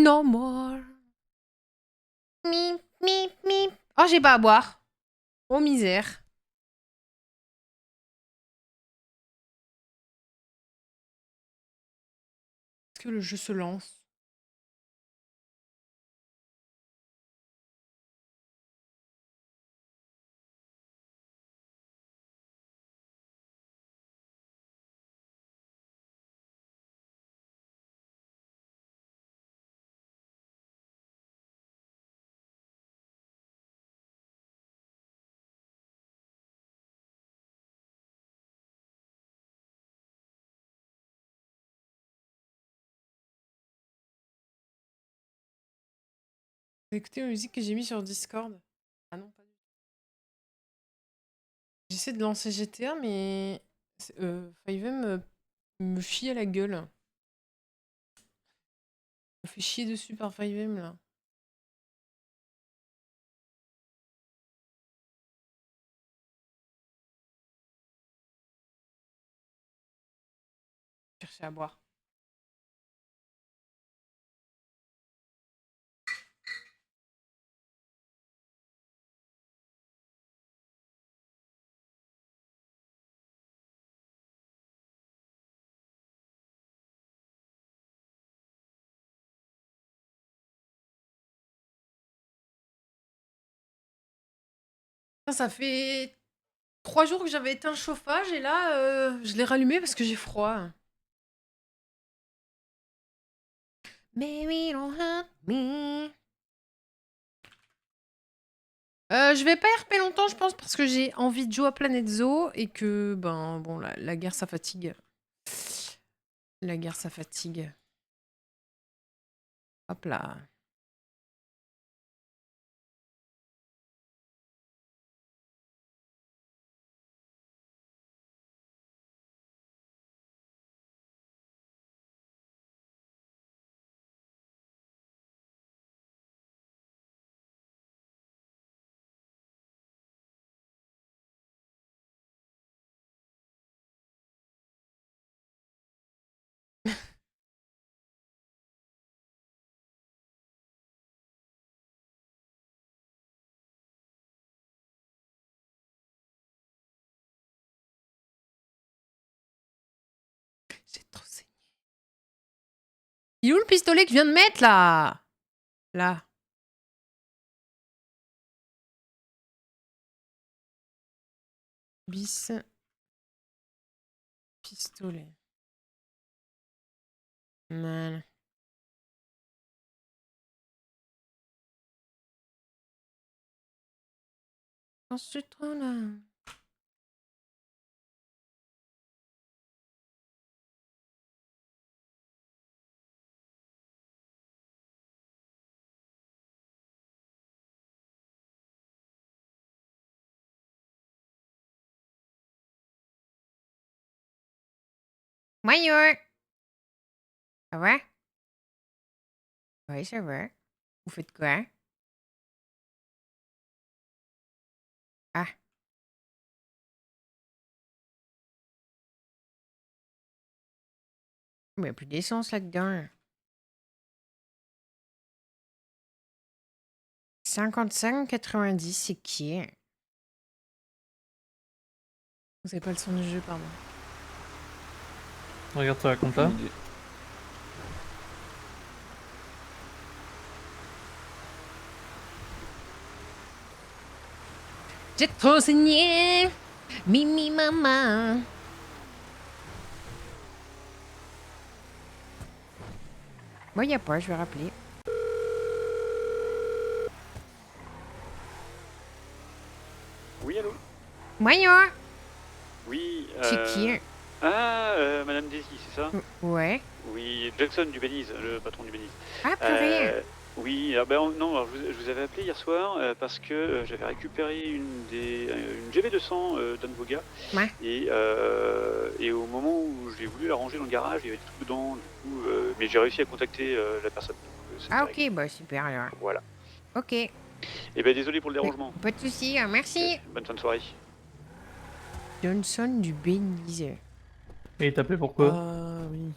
No more. Mip, mip, mip. Oh, j'ai pas à boire. Oh, misère. Est-ce que le jeu se lance? Écoutez la musique que j'ai mis sur Discord. Ah non, pas du tout. J'essaie de lancer GTA, mais 5M me chie à la gueule. Me fait chier dessus par 5M là. Chercher à boire. Ça fait 3 jours que j'avais éteint le chauffage et là, je l'ai rallumé parce que j'ai froid. Baby, don't hurt me. Je vais pas y RP longtemps, je pense, parce que j'ai envie de jouer à Planet Zoo et que, ben, bon, la guerre, ça fatigue. La guerre, ça fatigue. Hop là. J'ai trop saigné. Il est où le pistolet que je viens de mettre, là? Là. Bis. Pistolet. Voilà. Ensuite, on a... Maillot. Ça va? Oui, ça va. Vous faites quoi? Ah. Mais il n'y a plus d'essence là-dedans. 55,90, c'est qui? Vous avez pas le son du jeu, pardon. Regarde sur la compta. J'ai trop saigné. Mimi maman. Moi, y a pas, je vais rappeler. Oui, allô? Maillot. Oui, C'est qui? Ah, Madame Daisy, c'est ça? Ouais. Oui, Jackson du Belize, le patron du Belize. Ah, purée. Oui, ah ben, non, alors je vous avais appelé hier soir parce que j'avais récupéré une GV200 d'un de vos gars. Ouais. Et au moment où j'ai voulu la ranger dans le garage, il y avait des trucs dedans, du coup, mais j'ai réussi à contacter la personne. Donc, Ah, réglé. ok, bah super alors. Voilà. Ok. Et ben désolé pour le dérangement. Pas de soucis, merci. Ok, bonne fin de soirée. Johnson du Belize. Et il t'appelait pourquoi? Oui.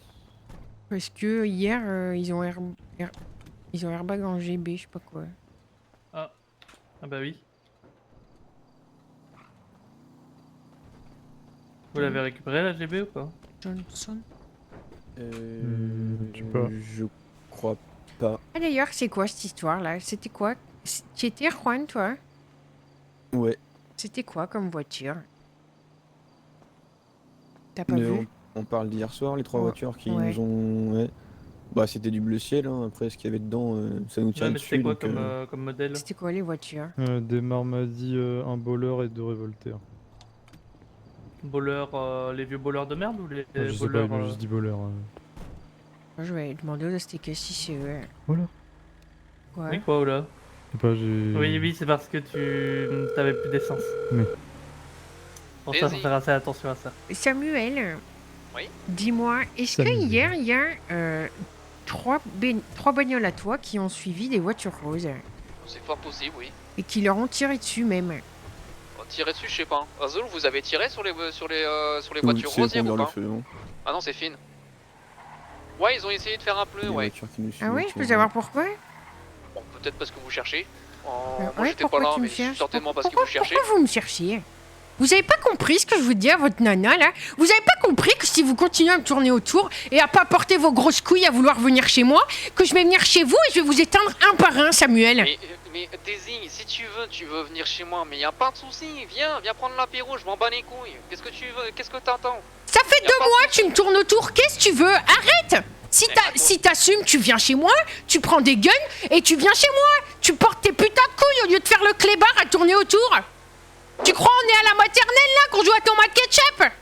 Parce que hier, ils ont Ils ont airbag en GB, je sais pas quoi. Ah bah oui. Vous l'avez récupéré la GB ou pas? Johnson. Tu peux. Je crois pas. Ah d'ailleurs, c'est quoi cette histoire-là? C'était quoi? Tu étais Juan, toi? Ouais. C'était quoi comme voiture? T'as pas Mais vu? on parle d'hier soir, les 3 Ouais. voitures qui Ouais. nous ont. Ouais. Bah, c'était du bleu ciel, hein. Après, ce qu'il y avait dedans, ça nous tient Ouais, mais dessus. c'était quoi donc, comme modèle? C'était quoi les voitures? Des Marmadi, un bowler et 2 révolteurs. Bowler, les vieux bowlers de merde ou les Je sais pas, bowlers il m'a juste dit bowler. Moi, je vais demander aux STK si c'est eux. Voilà. Quoi? Oui, quoi, ou là? Je sais pas, j'ai. Oui, c'est parce que tu t'avais plus d'essence. Oui. Pour ça, faut faire assez attention à ça. Samuel, Oui. dis-moi, est-ce que Samuel. hier, il y a trois bagnoles à toi qui ont suivi des voitures roses C'est fort possible, oui. et qui leur ont tiré dessus même? On tirait dessus, je sais pas. Azul, vous avez tiré sur les oui, voitures c'est roses hier ou vers le pas? feu, hein. Ah non, c'est fine. Ouais, ils ont essayé de faire un Les pneu, ouais. voitures qui nous Ah suivent, oui, je qui peux ont- savoir pourquoi? Bon, peut-être parce que vous cherchez. Ouais, Moi, j'étais pas pourquoi là, tu me mais cherches? certainement parce que Pourquoi- vous cherchez. Pourquoi vous me cherchez? Vous avez pas compris ce que je vous dis à votre nana là? Vous avez pas compris que si vous continuez à me tourner autour et à pas porter vos grosses couilles à vouloir venir chez moi, que je vais venir chez vous et je vais vous éteindre un par un, Samuel? Mais Daisy, si tu veux venir chez moi, mais y a pas de souci. Viens prendre l'apéro, je m'en bats les couilles. Qu'est-ce que tu veux? Qu'est-ce que t'attends? Ça fait Y a 2 pas de mois, tu me tournes autour, qu'est-ce que tu veux? Arrête! Si t'assumes, tu viens chez moi, tu prends des guns et tu viens chez moi. Tu portes tes putains de couilles au lieu de faire le clébard à tourner autour. Tu crois on est à la maternelle là qu'on joue à tomate ketchup?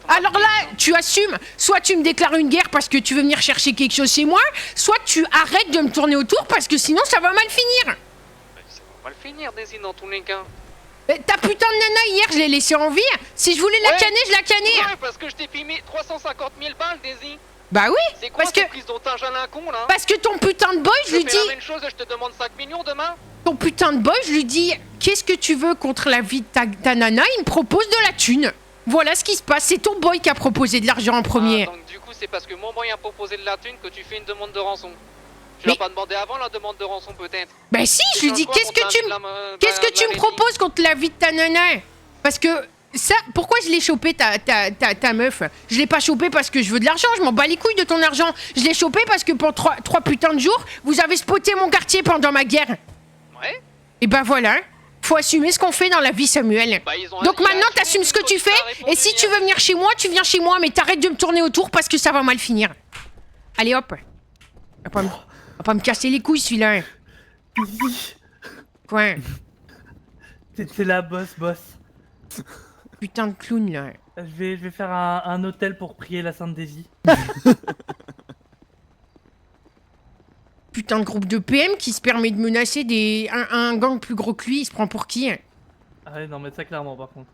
Alors là, tu assumes. Soit tu me déclares une guerre parce que tu veux venir chercher quelque chose chez moi, soit tu arrêtes de me tourner autour parce que sinon ça va mal finir. Ça va mal finir, Daisy, dans tous les cas. Ta putain de nana hier, je l'ai laissée en vie. Si je voulais la Ouais. canner, je la cannais. Ouais, parce que je t'ai filmé 350 000 balles, Daisy. Bah oui, C'est quoi parce cette que prise d'otage à la con, là? parce que ton putain de boy, je lui fais dis. la même chose et je te demande 5 millions demain? Ton putain de boy, je lui dis qu'est-ce que tu veux contre la vie de ta nana? Il me propose de la thune. Voilà ce qui se passe. C'est ton boy qui a proposé de l'argent en premier. Ah, donc du coup, c'est parce que mon boy a proposé de la thune que tu fais une demande de rançon. Tu Mais- l'as pas demandé avant la demande de rançon, peut-être? Ben si, je lui dis qu'est-ce que tu me proposes contre la vie de ta nana? Parce que ça, pourquoi je l'ai chopé ta meuf? Je l'ai pas chopé parce que je veux de l'argent, je m'en bats les couilles de ton argent. Je l'ai chopé parce que pour trois putains de jours, vous avez spoté mon quartier pendant ma guerre. Ouais. Et ben voilà, faut assumer ce qu'on fait dans la vie, Samuel. Bah, ils ont Donc il a maintenant, assumé t'assumes ce que quand tu tu fais, as répondu et si tu hier. veux venir chez moi, tu viens chez moi, mais t'arrêtes de me tourner autour parce que ça va mal finir. Allez hop. On va pas me casser les couilles celui-là. Quoi? C'est la boss. Putain de clown là. Je vais faire un hôtel pour prier la Sainte Daisy. Putain de groupe de PM qui se permet de menacer un gang plus gros que lui, il se prend pour qui? Ah ouais, non, mais ça clairement, par contre.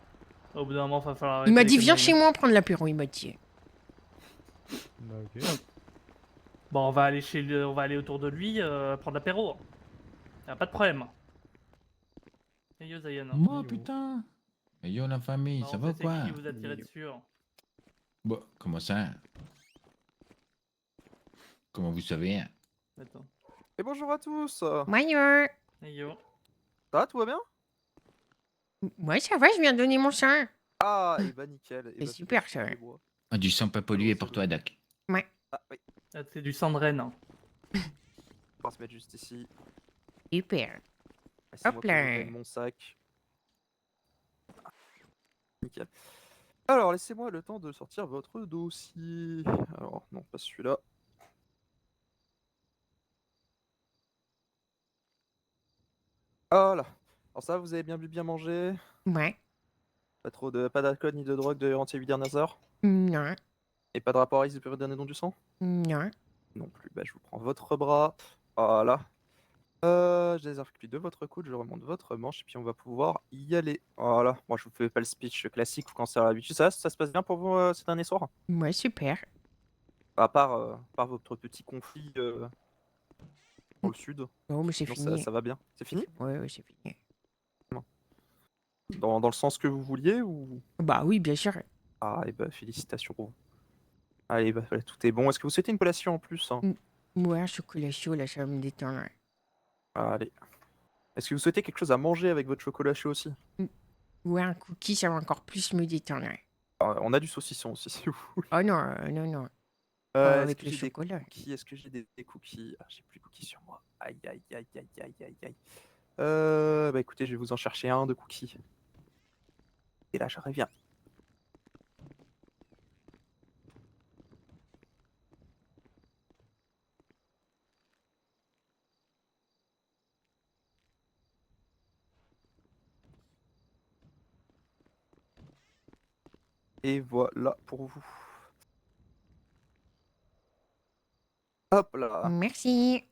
Au bout d'un moment, va falloir. Il m'a arrêter dit les viens conneries. chez moi prendre l'apéro, il m'a dit. Bah, ok. Bon, on va aller autour de lui prendre l'apéro. Y'a pas de problème. Et yo, Zayan. Moi, putain. Et yo, la famille, Non, ça en va fait, quoi? c'est qui vous a tiré dessus? Bon, comment ça? Comment vous savez? Attends. Et bonjour à tous. Maillot. Et yo. Ça va, tout va bien? Ouais, ça va, je viens de donner mon sein. Ah, et bah nickel. C'est super, ça. Ah, du sang pas pollué pour toi, Doc. Ah oui, Ah, c'est du sang de reine. Hein. on va se mettre juste ici. Super. Laissez-moi Hop là. que je mette mon sac. Ah, nickel. Alors, laissez-moi le temps de sortir votre dossier. Alors, non, pas celui-là. Voilà. Alors ça, vous avez bien bu, bien mangé. Ouais. Pas d'alcool ni de drogue de anti-Nazar. Non. Et pas de rapport à risque de période d'un don du sang. Non. Non plus. Bah, je vous prends votre bras. Voilà. Je désinfecte de votre coude, je remonte votre manche et puis on va pouvoir y aller. Voilà. Moi, je vous fais pas le speech classique, vous commencez à l'habitude. Ça se passe bien pour vous ces derniers soirs? Ouais, super. À part votre petit conflit dans le sud. Oh, mais c'est Non, fini. ça va bien. C'est fini? Ouais, c'est fini. Dans le sens que vous vouliez ou... Bah oui, bien sûr. Ah, et bah félicitations. Allez, bah, voilà, tout est bon. Est-ce que vous souhaitez une collation en plus, hein? Ouais, un chocolat chaud, là, ça va me détendre. Allez. Est-ce que vous souhaitez quelque chose à manger avec votre chocolat chaud aussi? Ouais, un cookie, ça va encore plus me détendre. On a du saucisson aussi, si vous voulez. Oh non, non, non. Pas Est-ce avec que le j'ai des chocolat. cookies? Est-ce que j'ai des cookies? Ah, j'ai plus de cookies sur moi. Aïe, aïe, aïe, aïe, aïe, aïe, aïe. Bah écoutez, je vais vous en chercher un de cookies. Et là, je reviens. Et voilà pour vous. Hop là. Merci.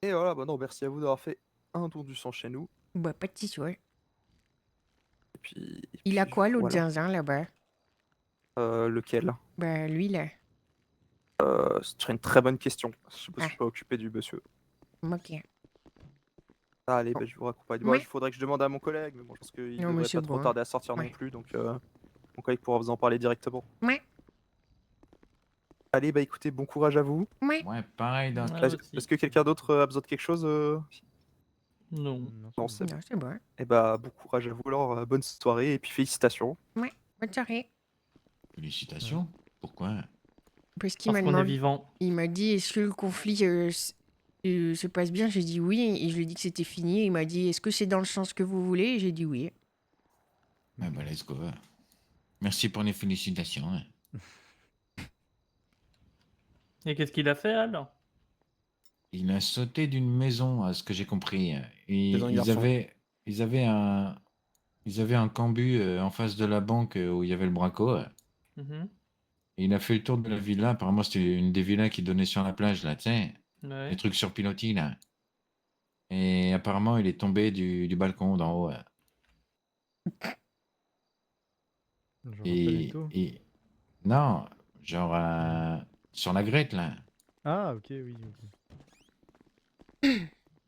Et voilà, bah non, merci à vous d'avoir fait un tour du sang chez nous. Bah, pas de soucis. Et puis, Il a quoi, l'autre voilà. zinzin, là-bas? Lequel? Bah, lui, là. C'est une très bonne question. Je me Ah. suis pas occupé du monsieur. Ok. Allez, Bon. bah, je vous raccompagne. Ouais. Il faudrait que je demande à mon collègue, mais bon, je pense qu'il Non, mais devrait c'est pas trop bon. tarder à sortir Ouais. non plus, donc mon collègue pourra vous en parler directement. Ouais. Allez, bah écoutez, bon courage à vous. Ouais. Ouais, pareil, Doc. Ouais. Est-ce que quelqu'un d'autre a besoin de quelque chose? Non. Non, c'est bon. Non, c'est bon. Et bah, bon courage à vous alors, bonne soirée et puis félicitations. Bonne soirée. Félicitations. Pourquoi? Parce qu'il m'a Parce qu'on est demandé... vivant. Il m'a dit, est-ce que le conflit se passe bien? J'ai dit oui. Et je lui ai dit que c'était fini. Il m'a dit, est-ce que c'est dans le sens que vous voulez? Et j'ai dit oui. Ah bah, let's go. Merci pour les félicitations. Hein. Et qu'est-ce qu'il a fait, alors? Il a sauté d'une maison, à ce que j'ai compris. Et C'est un garçon. ils avaient un cambu en face de la banque où il y avait le braco. Mhm. Et il a fait le tour de la villa. Apparemment, c'était une des villas qui donnait sur la plage, là, tu sais. Ouais. Les trucs sur pilotis, là. Et apparemment, il est tombé du balcon d'en haut. Genre Et, Palito. et- Non, genre sur la grette, là. Ah, ok, oui. ok.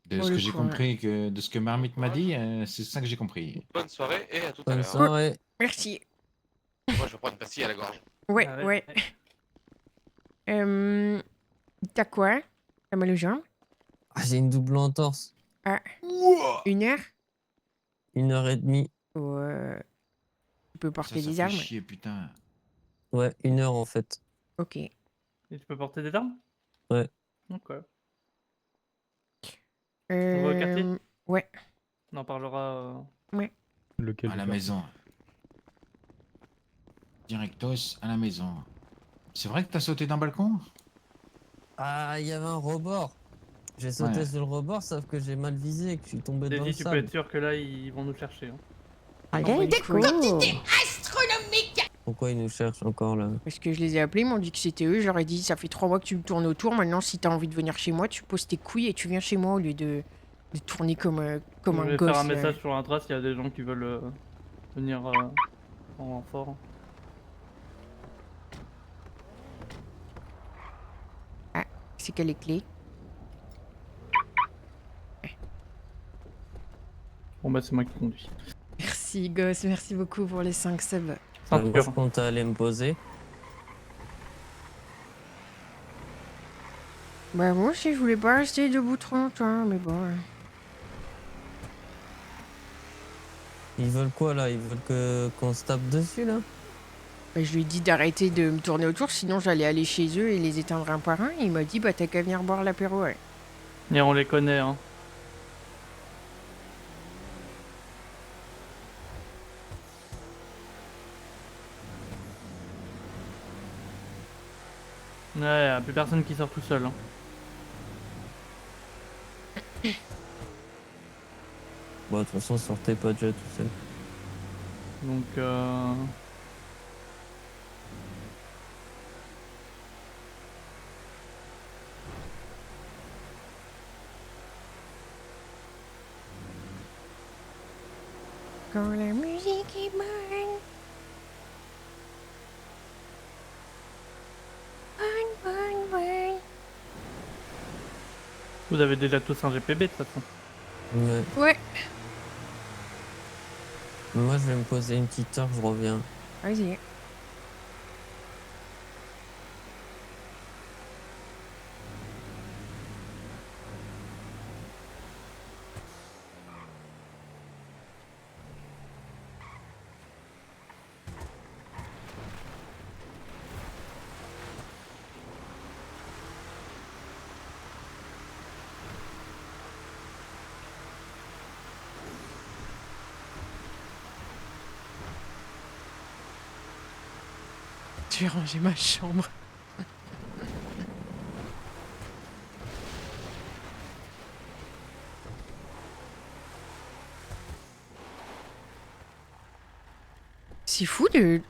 De Oh, ce le que j'ai con, compris, de ce que Marmite m'a dit, c'est ça que j'ai compris. Bonne soirée et à tout à Bonne l'heure. soirée. Merci. Moi, je vais prendre une pastille à la gorge. Ouais, Ah ouais. T'as quoi? T'as mal aux jambes? Ah, j'ai une double entorse. Une heure? 1h30. Ouais. Tu peux porter Ça des fait armes? chier, putain. Ouais, 1 heure en fait. Ok. Et tu peux porter des armes? Ouais. Ok. On va au quartier? Ouais. On en parlera. Lequel À la faire maison. Directos à la maison. C'est vrai que t'as sauté d'un balcon? Ah, il y avait un rebord. J'ai sauté Ouais. sur le rebord, sauf que j'ai mal visé et que je suis tombé dans le Daisy, tu peux sable. être sûr que là, ils vont nous chercher. Hein. Allez, Des quantités astronomiques! Pourquoi ils nous cherchent encore là? Parce que je les ai appelés, ils m'ont dit que c'était eux. J'aurais dit, ça fait 3 mois que tu me tournes autour. Maintenant, si t'as envie de venir chez moi, tu poses tes couilles et tu viens chez moi au lieu de tourner comme un Je vais gosse. faire un message sur Intra s'il y a des gens qui veulent venir en renfort. C'est quelle les clés? Bon bah c'est moi qui conduis. Merci, gosse. Merci beaucoup pour les 5 subs. Ceinture. Moi, je compte aller me poser. Bah, moi aussi, je voulais pas rester debout trop longtemps, mais bon. Ils veulent quoi là? Ils veulent qu'on se tape dessus là? Bah, je lui ai dit d'arrêter de me tourner autour, sinon j'allais aller chez eux et les éteindre un par un. Et il m'a dit, bah, t'as qu'à venir boire l'apéro, ouais. Et on les connaît, hein. Ouais, y a plus personne qui sort tout seul. Hein. Bon, de toute façon, sortez pas déjà tout seul. Donc, Quand la musique est bonne. Bonne. vous avez déjà tous un GPB de toute façon. Ouais. Ouais, Moi, je vais me poser une petite heure, je reviens. vas-y. je vais ranger ma chambre. C'est fou de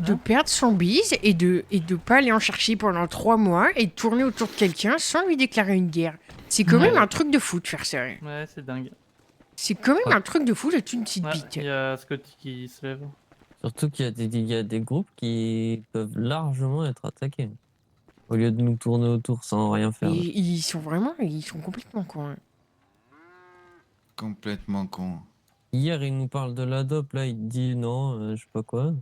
Hein perdre son bise et de pas aller en chercher pendant 3 mois et de tourner autour de quelqu'un sans lui déclarer une guerre. C'est quand même Ouais. un truc de fou de faire ça. Ouais, c'est dingue. C'est quand même un truc de fou d'être une petite Ouais, bite. il y a Scotty qui se lève. Surtout qu'il y a des groupes qui peuvent largement être attaqués. Au lieu de nous tourner autour sans rien faire. Ils sont complètement cons. Hein. Complètement con. Hier, il nous parle de l'adop, là, il te dit non, je sais pas quoi.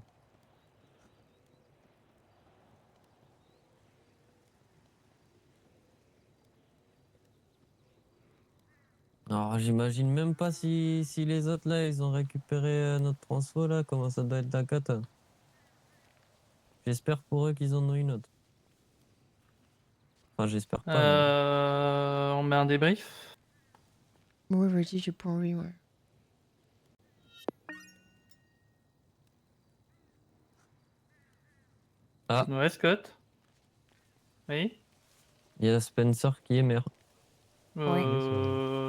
Alors, j'imagine même pas si les autres, là, ils ont récupéré notre transfo, là, comment ça doit être la cata. J'espère pour eux qu'ils en ont une autre. Enfin, j'espère pas. mais- On met un débrief. Ouais, vas-y, j'ai pas envie, ouais. Ah, Ouais, Scott. Oui. il y a Spencer qui est maire.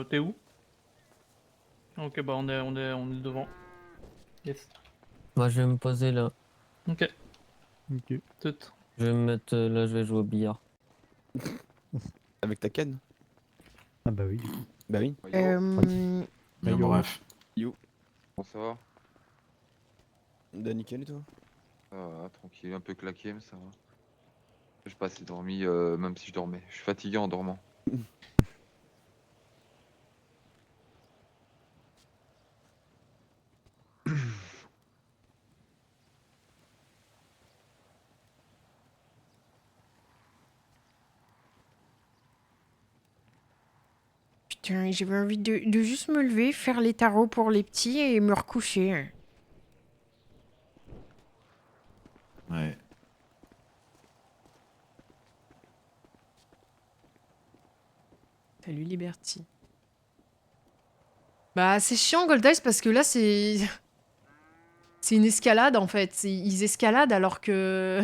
T'es où? Ok, bah on est devant. Yes. Moi, je vais me poser là. Ok, Ok. tout. Je vais me mettre là, je vais jouer au billard. Avec ta canne. Ah bah oui. Bah oui. Bien, Maillot. bref. Bonsoir. T'as nickel et toi? Ça va, tranquille, un peu claqué, mais ça va. J'ai pas assez dormi, même si je dormais. Je suis fatigué en dormant. Putain, j'avais envie de juste me lever, faire les tarots pour les petits et me recoucher. Ouais. Salut Liberty. Bah, c'est chiant, Goldice, parce que là, c'est. C'est une escalade en fait. Ils escaladent alors que.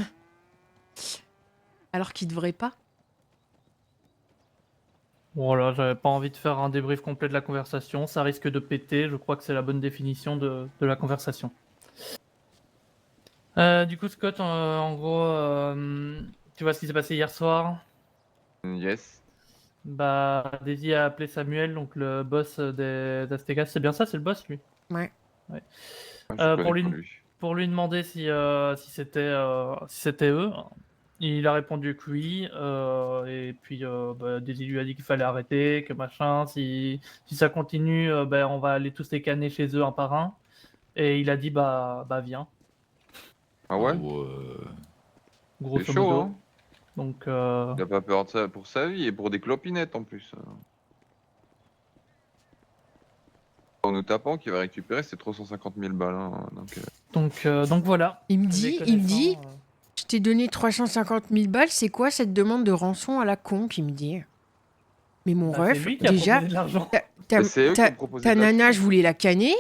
Alors qu'ils devraient pas. Voilà, j'avais pas envie de faire un débrief complet de la conversation. Ça risque de péter. Je crois que c'est la bonne définition de la conversation. Du coup, Scott, en gros, tu vois ce qui s'est passé hier soir? Yes. Bah, Daisy a appelé Samuel, donc le boss des Aztecas. C'est bien ça, c'est le boss, lui? Ouais. Je Pour connais lui- pas lui. Pour lui demander si c'était eux. Il a répondu que oui, et puis bah, Daisy lui a dit qu'il fallait arrêter, que machin, si ça continue, ben, on va aller tous les canner chez eux un par un. Et il a dit bah viens, Ah ouais? grosso C'est chaud, modo. hein? Donc Il a pas peur de ça pour sa vie et pour des clopinettes en plus. En nous tapant, qu'il va récupérer ses 350 000 balles. Hein, donc voilà. Il me Les dit, connaissants, je t'ai donné 350 000 balles, c'est quoi cette demande de rançon à la con qu'il me dit? Mais mon bah, c'est ref, lui qui a déjà, proposé de l'argent. c'est eux qui ont proposé ta de nana, l'action. je voulais la canner,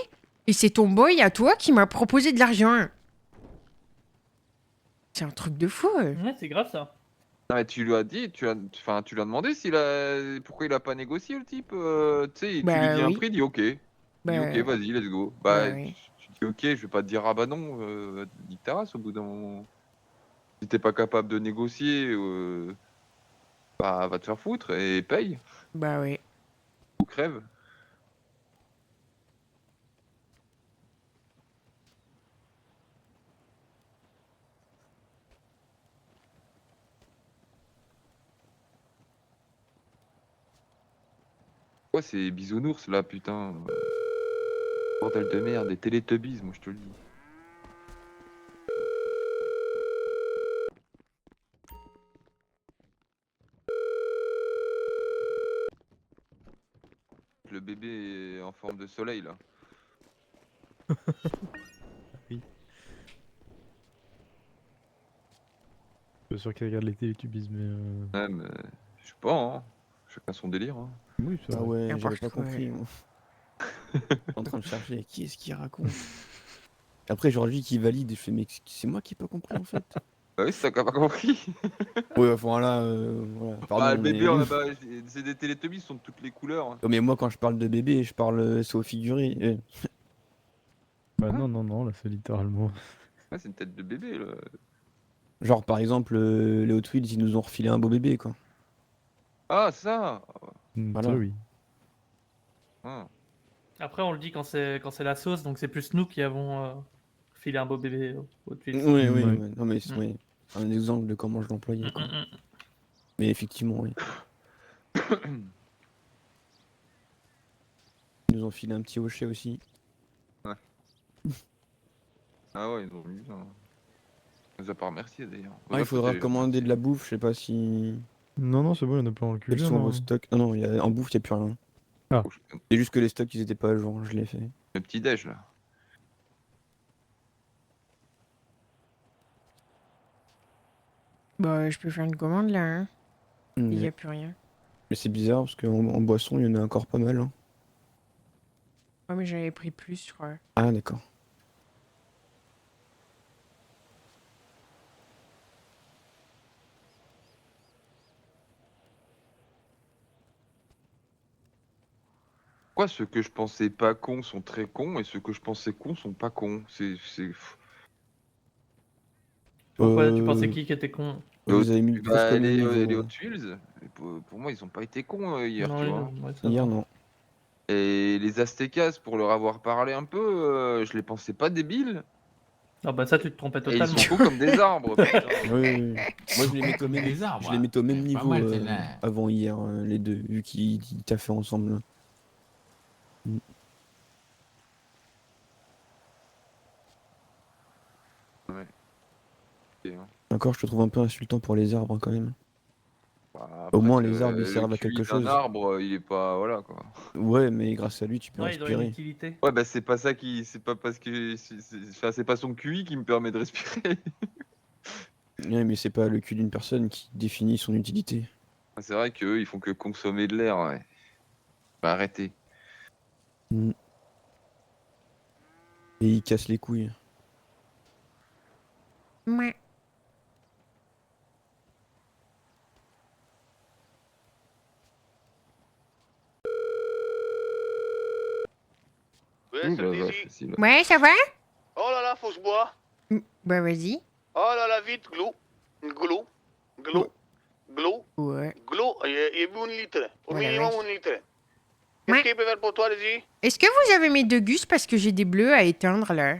et c'est ton boy à toi qui m'a proposé de l'argent. C'est un truc de fou. Ouais, c'est grave ça. Non, mais tu lui as dit, tu lui as demandé pourquoi il a pas négocié le type. Tu sais, tu Bah lui dis un oui. prix, il dit ok. Il dit ok, vas-y, let's go. Bah, oui. tu dis ok, je vais pas te dire ah bah non, dis ta race au bout d'un moment. Si t'es pas capable de négocier, bah va te faire foutre et paye Bah oui. ou crève. Quoi ces bisounours là, putain? Bordel de merde, des Teletubbies, moi je te le dis. Le bébé est en forme de soleil là. Oui. Pas sûr qu'il regarde les Télétubbies, mais. Ouais, mais je sais pas, hein. Chacun son délire. Hein. Oui, c'est Ah vrai. ouais, N'importe j'avais pas quoi, compris. Moi. En train de chercher qui est-ce qui raconte. Après, genre lui qui valide, je fais mais c'est moi qui ai pas compris en fait. Bah oui, c'est ça qu'on a pas compris. Ouais, enfin là, voilà. Bah, Pardon, le bébé, mais... on a pas... c'est des Teletubbies, ils sont de toutes les couleurs. Non, mais moi, quand je parle de bébé, je parle, c'est au figuré. Bah non, non, non, là c'est littéralement. Ouais, c'est une tête de bébé, là. Genre, par exemple, les Hot Wheels, ils nous ont refilé un beau bébé, quoi. Ah, ça! Voilà. Ça oui. Ah. Après, on le dit quand c'est la sauce, donc c'est plus nous qui avons filé un beau bébé au Twitch. Oui, oui, Ouais. ouais. Non, mais c'est Mm. un exemple de comment je l'employais, quoi. Mais effectivement, oui. Ils nous ont filé un petit hochet aussi. Ah ouais, ils ont mis ça. On les a pas remerciés d'ailleurs. Ah, il faudra commander de la bouffe, je sais pas si... Non, non, c'est bon, il y en a plein dans le Quels cuisine. sont vos hein. stocks? Non, non, en bouffe, il n'y a plus rien. C'est juste que les stocks, ils étaient pas à jour, je l'ai fait. Le petit déj là. Bah, je peux faire une commande là, hein. Il y Mais a plus rien. c'est bizarre, parce qu'en boisson, il y en a encore pas mal. Hein. Ouais, mais j'avais pris plus, je crois. Ah, d'accord. Pourquoi ceux que je pensais pas cons sont très cons et ceux que je pensais cons sont pas cons? Pourquoi tu pensais qui était con? Vous avez mis le graphe comme les niveau... Hot Wheels, pour moi, ils ont pas été cons hier, Non, tu oui, vois. non, ouais, ça Hier, va. non. Et les Aztecas, pour leur avoir parlé un peu, je les pensais pas débiles. Ah bah ça, tu te trompais Et ils totalement. sont cons comme des arbres. putain. Oui, oui. Moi, je les mettais au même, Des arbres, je les mettais au même Pas niveau mal, celle-là. avant hier, les deux, vu qu'ils taffaient ensemble. Là. Ouais. Ok, hein. Encore, je te trouve un peu insultant pour les arbres, quand même. Bah, Au après, moins, les arbres, ils le servent à QI quelque chose. d'un arbre, il est pas. Voilà quoi. Ouais, mais grâce à lui, tu peux Ouais, ils ont une respirer. utilité. Ouais, bah c'est pas ça qui. C'est pas parce que. Enfin, c'est pas son QI qui me permet de respirer. Ouais, mais c'est pas le cul d'une personne qui définit son utilité. C'est vrai qu'eux, ils font que consommer de l'air, ouais. Bah arrêtez. Mm. Et ils cassent les couilles. Ouais. Ouh la vache, facile. Ouais, ça va? Oh là là, faut que je bois. Bah, vas-y. Oh là là, vite, glou. Glou. Glou. Glou. Ouais. Glou. Il bu 1 litre. Au Voilà, minimum ouais. 1 litre. Ouais. Qu'est-ce qu'il peut faire pour toi, les Est-ce que vous avez mes deux gus parce que j'ai des bleus à éteindre là?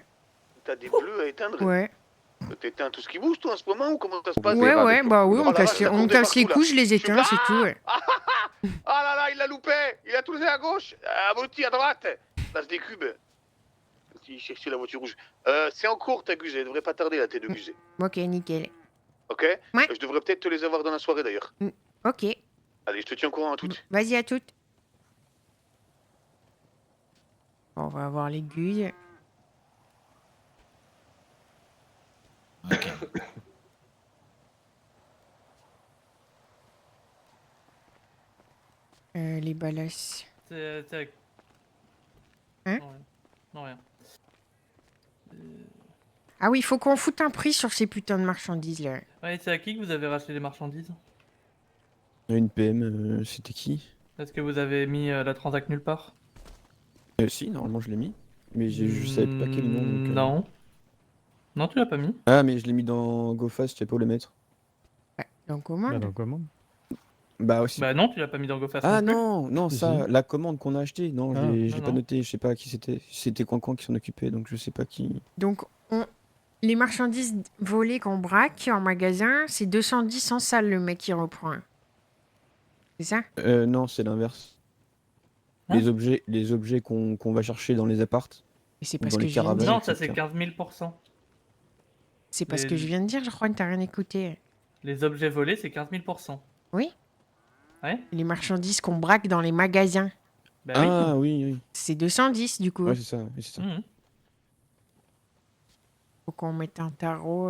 T'as des bleus à éteindre? Ouais. T'éteins tout ce qui bouge, toi, en ce moment, ou comment ça se passe? Ouais, ouais, bah oui, Oh on la casse, vache, ça on court de casse les partout, là. coups, je les éteins, c'est tout. Ouais. Ah là là, il l'a loupé. Il a tout laissé à gauche. Abruti, à droite. Place des cubes. Il cherchait la voiture rouge. C'est en cours, ta gusée. Elle devrait pas tarder, là, tes deux gusées. Ok, nickel. Ok? Ouais. Je devrais peut-être te les avoir dans la soirée, d'ailleurs. Ok. Allez, je te tiens au courant à toutes. Vas-y, à toutes. On va avoir les gus. Ok. Les balasses. C'est avec... Hein? Non, rien. Non, rien. Ah oui, il faut qu'on foute un prix sur ces putains de marchandises là. Ouais, c'est à qui que vous avez racheté les marchandises? Une PM, c'était qui? Est-ce que vous avez mis la transac nulle part? Si, normalement, je l'ai mis. Mais je savais pas quel nom. Donc, Non. Non, tu l'as pas mis. Ah, mais je l'ai mis dans GoFast, je sais pas où le mettre. Donc Bah, commande. dans commande. Bah aussi. Bah non, tu l'as pas mis dans GoFast. Ah non plus. non, non, Si, ça, si. la commande qu'on a achetée, non, Ah, je l'ai pas non. noté, je sais pas qui c'était. C'était Coin qui s'en occupait, donc je sais pas qui. Donc les marchandises volées qu'on braque en magasin, c'est 210 en salle le mec qui reprend. C'est ça? Non, c'est l'inverse. Hein? Les objets qu'on va chercher dans les appartes. Et c'est Ou pas ce dans que les je viens de caravanes. dire. Non, ça c'est etc. 15 000%. C'est pas ce Les- que je viens de dire, je crois que t'as rien écouté. Les objets volés, c'est 15 000%. Oui? Ouais? Les marchandises qu'on braque dans les magasins, Bah Ah oui, oui. c'est 210 du coup. Ouais, c'est ça. Oui, c'est ça. oui. Faut qu'on mette un tarot.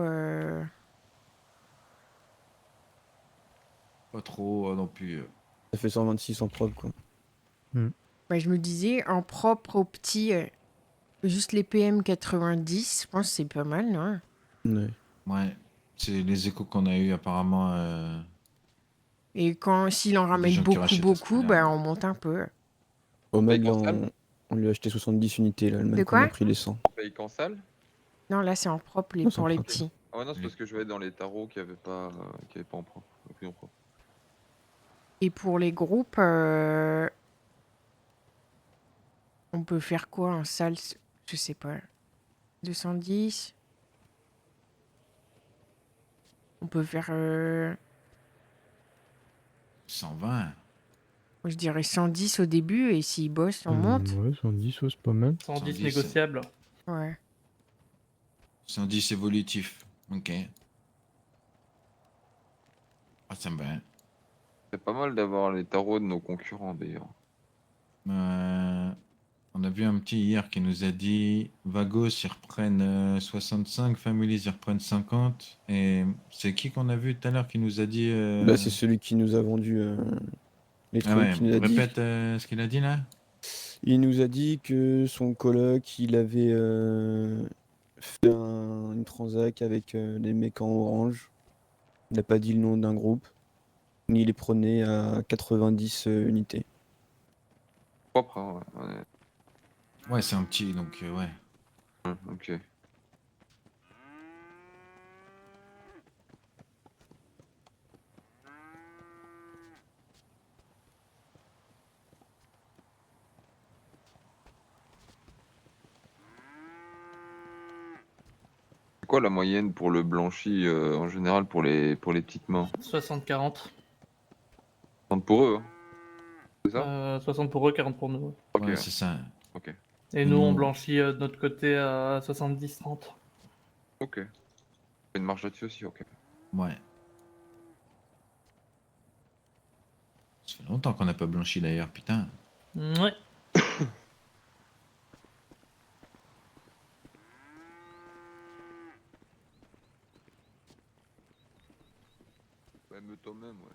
Pas trop non plus. Ça fait 126 en prod, quoi. Bah, je me disais, en propre au petit, juste les PM 90, je pense que c'est pas mal, non? Ouais. Ouais. C'est les échos qu'on a eu apparemment. Et s'il en Des ramène gens qui beaucoup, rachètent à ce beaucoup, prix-là. ben on monte un peu. Omeg, paye là, qu'en salle on lui a acheté 70 unités, là, le De même qu'on a quoi pris les 100. On paye qu'en salle? Non, là c'est en propre Non, c'est en pour les propre. petits. Ah ouais, non, c'est parce que je voyais dans les tarots qu'il n'y avait pas, en propre. Pris en propre. Et pour les groupes, on peut faire quoi en salle? Je sais pas. 210. On peut faire, 120. je dirais 110 au début et s'ils bossent, on monte. Ouais, 110, ouais, c'est pas mal. 110 110, négociable. Ouais. 110 évolutif. Ok. Ah, ça me va. C'est pas mal d'avoir les tarots de nos concurrents d'ailleurs. On a vu un petit hier qui nous a dit Vagos, ils reprennent 65, Families, ils reprennent 50. Et c'est qui qu'on a vu tout à l'heure qui nous a dit. Bah, c'est celui qui nous a vendu les Ah trucs. ouais, Il nous a dit, répète ce qu'il a dit là. il nous a dit que son coloc, il avait fait une transac avec les mecs en orange. Il n'a pas dit le nom d'un groupe. Mais il les prenait à 90 unités. Propre, hein, ouais. Ouais, c'est un petit, donc ouais. Ok. C'est quoi la moyenne pour le blanchi en général pour les petites mains? 60-40. 30 pour eux, hein. C'est ça? 60 pour eux, 40 pour nous. Ok. Ouais, c'est ça. Ok. Et nous, on blanchit de notre côté à 70-30. Ok. Une marge là-dessus aussi, ok. Ouais. Ça fait longtemps qu'on n'a pas blanchi d'ailleurs, putain. Ouais. Même toi-même, ouais.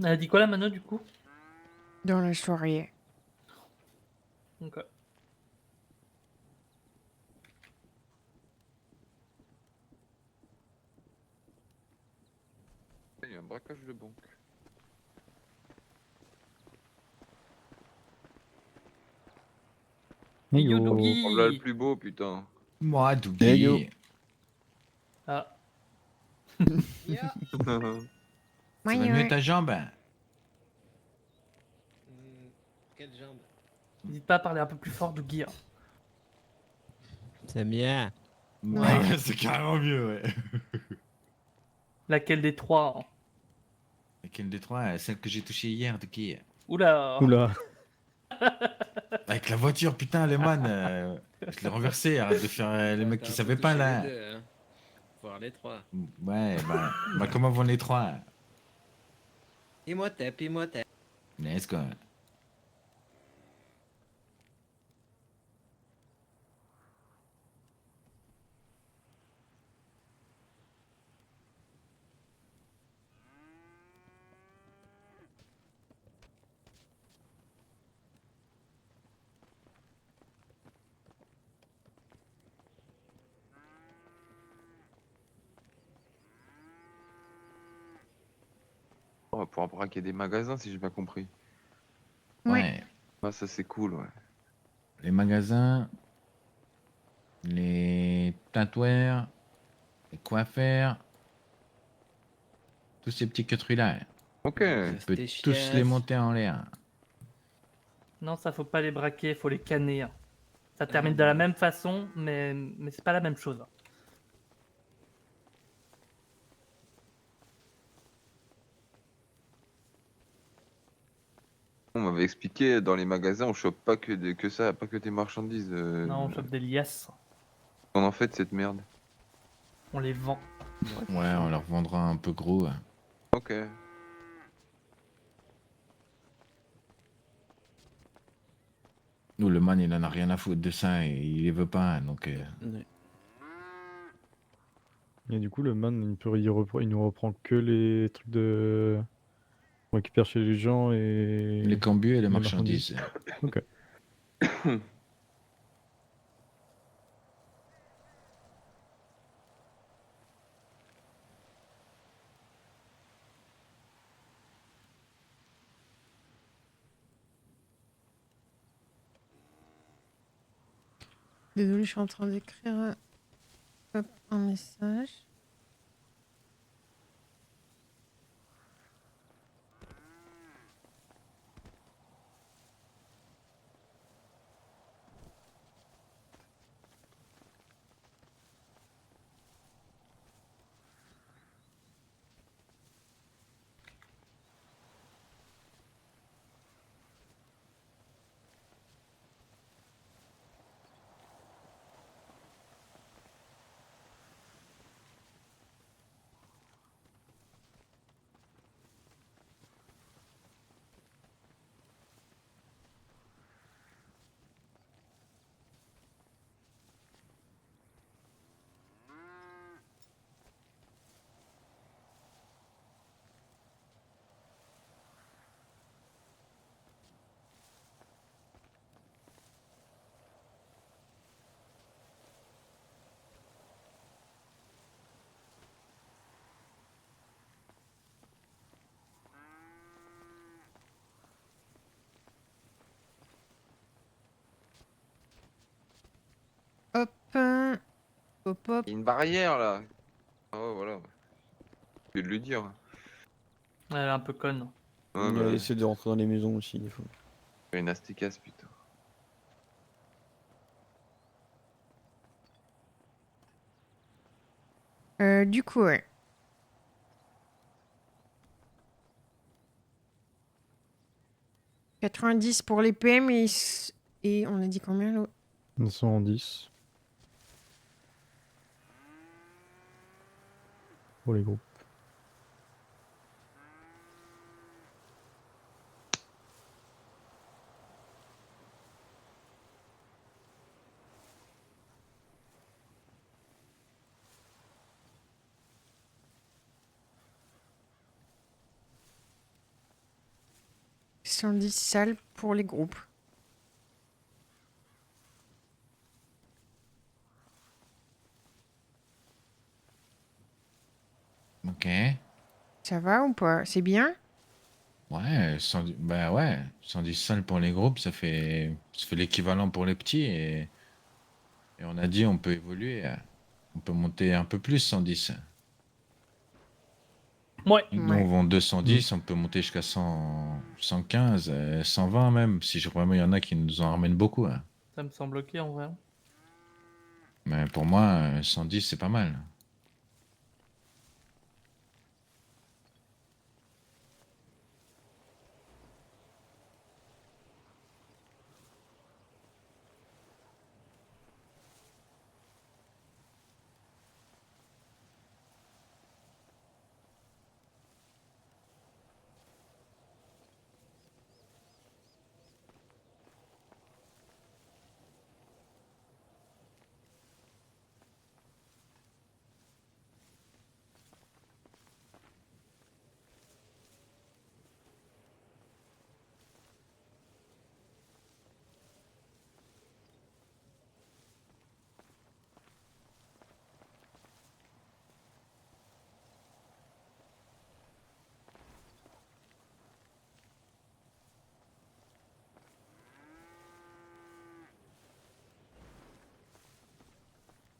Elle a dit quoi la Mano du coup? Dans la soirée. Ok. Il y a un braquage de banque. Hey Yo. yo Dougie. Oh là le plus beau, putain. Moi, Dougie. Hey, yo. Ah. Ya. Ça va mieux ta jambe? Quelle jambe? N'hésite pas à parler un peu plus fort Dougie. Hein. C'est bien. Ouais, c'est carrément mieux, ouais. Laquelle des trois hein? Laquelle des trois? Celle que j'ai touchée hier, Dougie. Oula. Oula. Avec la voiture, putain, les man. Je l'ai renversé, arrête de faire les mecs qui savaient pas là. Voir les trois. Ouais, bah comment vont les trois? Imhotep. Let's go. On va pouvoir braquer des magasins si j'ai bien compris. Ouais. Ah, ça c'est cool, ouais. Les magasins, les tatoueurs, les coiffeurs, tous ces petits queutrues là. Ok. On peut tous les monter en l'air. Non, ça faut pas les braquer, faut les canner. Hein. Ça termine de la même façon, mais c'est pas la même chose. Hein. On m'avait expliqué, dans les magasins, on chope pas que ça, pas que des marchandises. Non, on chope des liasses. On en fait de cette merde. On les vend. Ouais, on leur vendra un peu gros. Ok. Nous, le man, il en a rien à foutre de ça et il les veut pas, donc... Ouais. Et du coup, le man, il nous reprend que les trucs de. On récupère chez les gens et. Les cambus et les marchandises. Ok. Désolée, je suis en train d'écrire un message. Hop. Hop, hop. Il y a une barrière là. Ah ouais, voilà. Je vais le dire. Elle est un peu conne. Ouais, Il bah, a essayé de rentrer dans les maisons aussi, des fois. une astécasse, putain. Du coup, ouais. « 90 pour les PM et on a dit combien l'autre? 910. Pour les groupes. « 110 salles pour les groupes. Ok. Ça va ou pas? C'est bien? Ouais, 110, bah ouais, 110 salles pour les groupes, ça fait l'équivalent pour les petits et on a dit on peut évoluer, on peut monter un peu plus 110. Ouais. Nous on vend 210, on peut monter jusqu'à 100, 115, 120 même, si vraiment il y en a qui nous en ramènent beaucoup. Hein. Ça me semble ok en vrai. Mais pour moi, 110 c'est pas mal.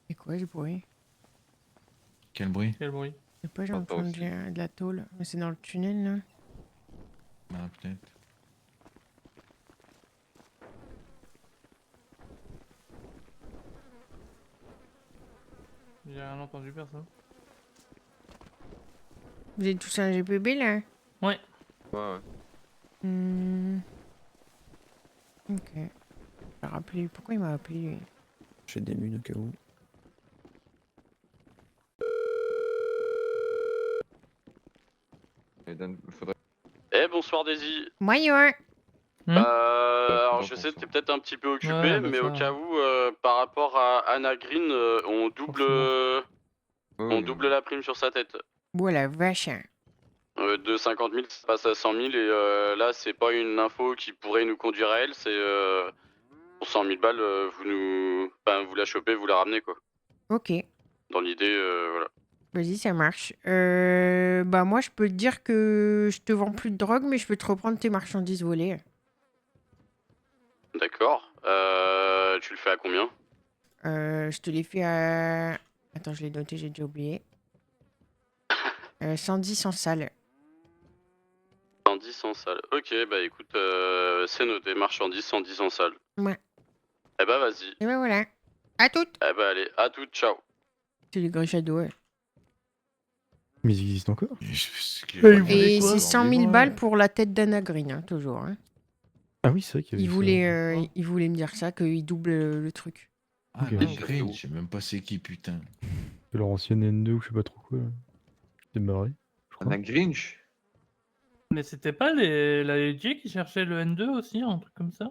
C'est quoi ce bruit? Quel bruit? Quel bruit? Je sais pas, j'ai J'entends entendu de la tôle. Mais c'est dans le tunnel, là. Ah, peut-être. J'ai rien entendu, personne. Vous êtes tous un GPB, là? Ouais. Ouais, ouais. Ok. Je vais rappeler. Pourquoi il m'a appelé, lui? J'ai des munes au cas où. Faudrait... Eh, bonsoir Daisy. Moyen. Alors je sais que t'es peut-être un petit peu occupé, Ouais, bah mais ça, au cas où, par rapport à Anna Green, on double... On double la prime sur sa tête. Oh la vache. De 50 000, ça passe à 100 000 et là, c'est pas une info qui pourrait nous conduire à elle, c'est pour 100 000 balles, vous la chopez, vous la ramenez quoi. Ok. Dans l'idée, voilà. Vas-y, ça marche. Bah moi, je peux te dire que je te vends plus de drogue, mais je peux te reprendre tes marchandises volées. D'accord. Tu le fais à combien? Je te les fais à... Attends, je l'ai noté, j'ai déjà oublié. 110 en salle. 110 en salle. Ok, bah écoute, c'est noté, marchandises 110 en salle. Ouais. Eh bah vas-y. Et ben voilà. À toutes. Eh bah allez, à toutes, ciao. C'est les gros shadows. Mais ils existent encore? Et c'est 100 000 balles pour la tête d'Anna Green, hein, toujours. Hein. Ah oui, c'est vrai qu'il y avait Il voulait me dire ça, qu'il double le truc. Ah, Ok. Anna Green, je sais même pas c'est qui, putain. C'est leur ancienne N2 ou je sais pas trop quoi. C'est barré. Anna Grinch. Mais c'était pas la LG qui cherchait le N2 aussi, un truc comme ça?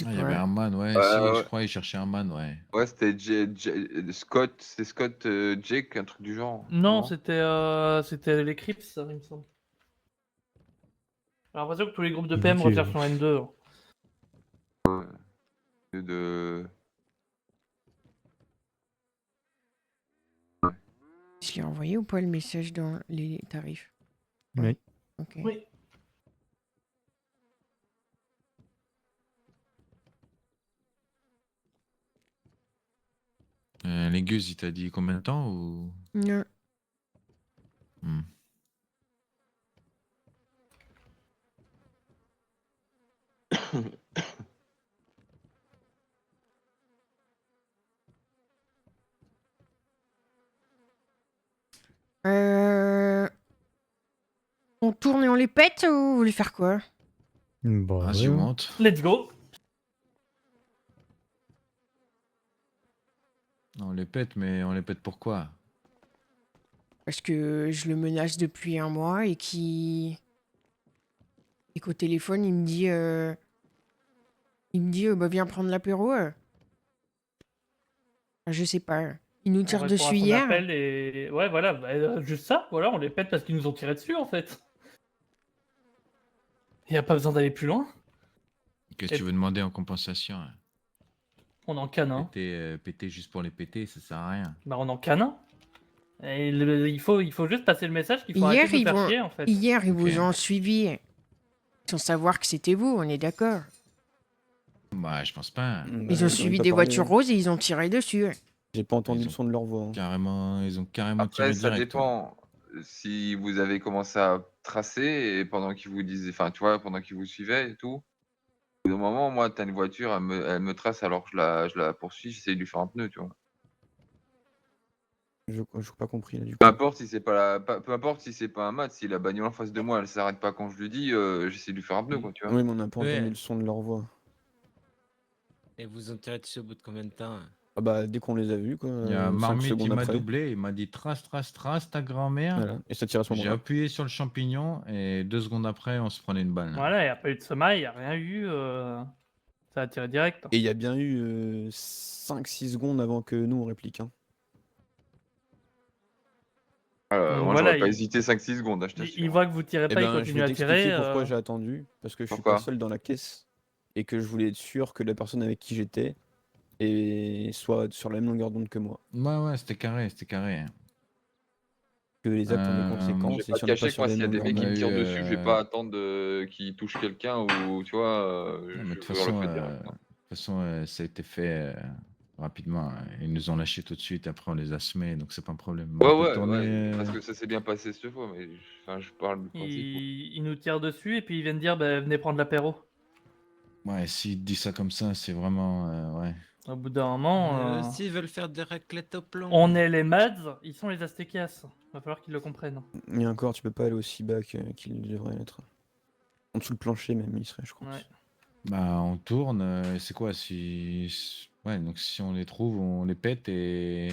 Ah, il y avait un man, ouais, Ouais, si, ouais. je crois qu'il cherchait un man, ouais. Ouais, c'était Scott, c'est Scott Jake, un truc du genre. Non, c'était les Crips, ça, il me semble. J'ai l'impression que tous les groupes de PM Indiqué, recherchent un N2. De... Je l'ai envoyé ou pas le message dans les tarifs? Oui. Ok. Oui. Les gueuses, il t'a dit combien de temps ou... Non. Hmm. On tourne et on les pète ou vous voulez faire quoi? Bah, Ah, si ouais, on hein. monte. Let's go. On les pète, mais on les pète pourquoi? Parce que je le menace depuis un mois et qu'au téléphone, il me dit, bah viens prendre l'apéro. Je sais pas. Il nous tire On répond dessus à son hier. appel et... Ouais, voilà, juste ça, voilà, on les pète parce qu'ils nous ont tiré dessus, en fait. Y a pas besoin d'aller plus loin. Qu'est-ce que tu veux demander en compensation? Hein? On en canne un. Péter juste pour les péter, ça sert à rien. Bah on en canne un. Et il faut juste passer le message qu'il faut Hier, arrêter de nous faire chier, en fait. Hier, ils Ok. vous ont suivi. Sans savoir que c'était vous, on est d'accord. Bah, je pense pas. Ils ont suivi des voitures roses et ils ont tiré dessus. J'ai pas entendu Ils le ont son de leur voix. hein. Carrément, ils ont carrément Après, tiré ça direct. ouais. dépend. Si vous avez commencé à tracer et pendant qu'ils vous disaient, enfin, tu vois, pendant qu'ils vous suivaient et tout. Au bout d'un moment, moi, t'as une voiture, elle me trace alors que je la poursuis, j'essaie de lui faire un pneu, tu vois. Je n'ai pas compris là du coup. Peu importe si c'est pas peu importe si c'est pas un mat, si la bagnole en face de moi, elle s'arrête pas quand je lui dis, j'essaie de lui faire un pneu, quoi, tu vois. Oui, mais on n'a pas Ouais. entendu le son de leur voix. Et vous ont tiré dessus au bout de combien de temps? Ah bah, dès qu'on les a vus, quoi. Il y a 5 Marmite qui secondes m'a après. doublé, il m'a dit trace ta grand-mère. Voilà. Et ça tire à ce J'ai moment-là. appuyé sur le champignon et 2 secondes après, on se prenait une balle. Voilà, y a pas eu de semaille, y a rien eu. Ça a tiré direct. Et il y a bien eu 5-6 secondes avant que nous on réplique. Hein. Donc Moi, voilà, j'aurais pas il- hésité 5-6 secondes, hein, je Il t'assure. voit que vous tirez Eh pas, il ben, je continue vais à t'expliquer tirer. pourquoi j'ai attendu. Parce que je suis Pourquoi pas seul dans la caisse. Et que je voulais être sûr que la personne avec qui j'étais et soit sur la même longueur d'onde que moi. Ouais, c'était carré. Que les actes ont des Je conséquences. vais Et pas si te on n'est pas cacher que sur moi, la s'il y a même des longueur mecs qui me d'onde. tirent dessus, je vais pas attendre qu'ils touchent quelqu'un ou, tu vois, Non, mais de je toute vais leur façon, le faire direct. hein. ça a été fait rapidement. Ils nous ont lâchés tout de suite, après on les a semés, donc c'est pas un problème. Ouais, On peut ouais, tourner, parce que ça s'est bien passé cette fois, mais enfin, je parle du principe. Il nous tire dessus et puis ils viennent dire bah, venez prendre l'apéro. Ouais, s'il dit ça comme ça, c'est vraiment... ouais. Au bout d'un moment, S'ils veulent faire des raclettes au plomb. on est les Mads, ils sont les Aztécias. Va falloir qu'ils le comprennent. Mais encore, tu peux pas aller aussi bas qu'il devrait être. En dessous le plancher même, il serait, je crois. Ouais. Bah, on tourne, c'est quoi Ouais, donc si on les trouve, on les pète et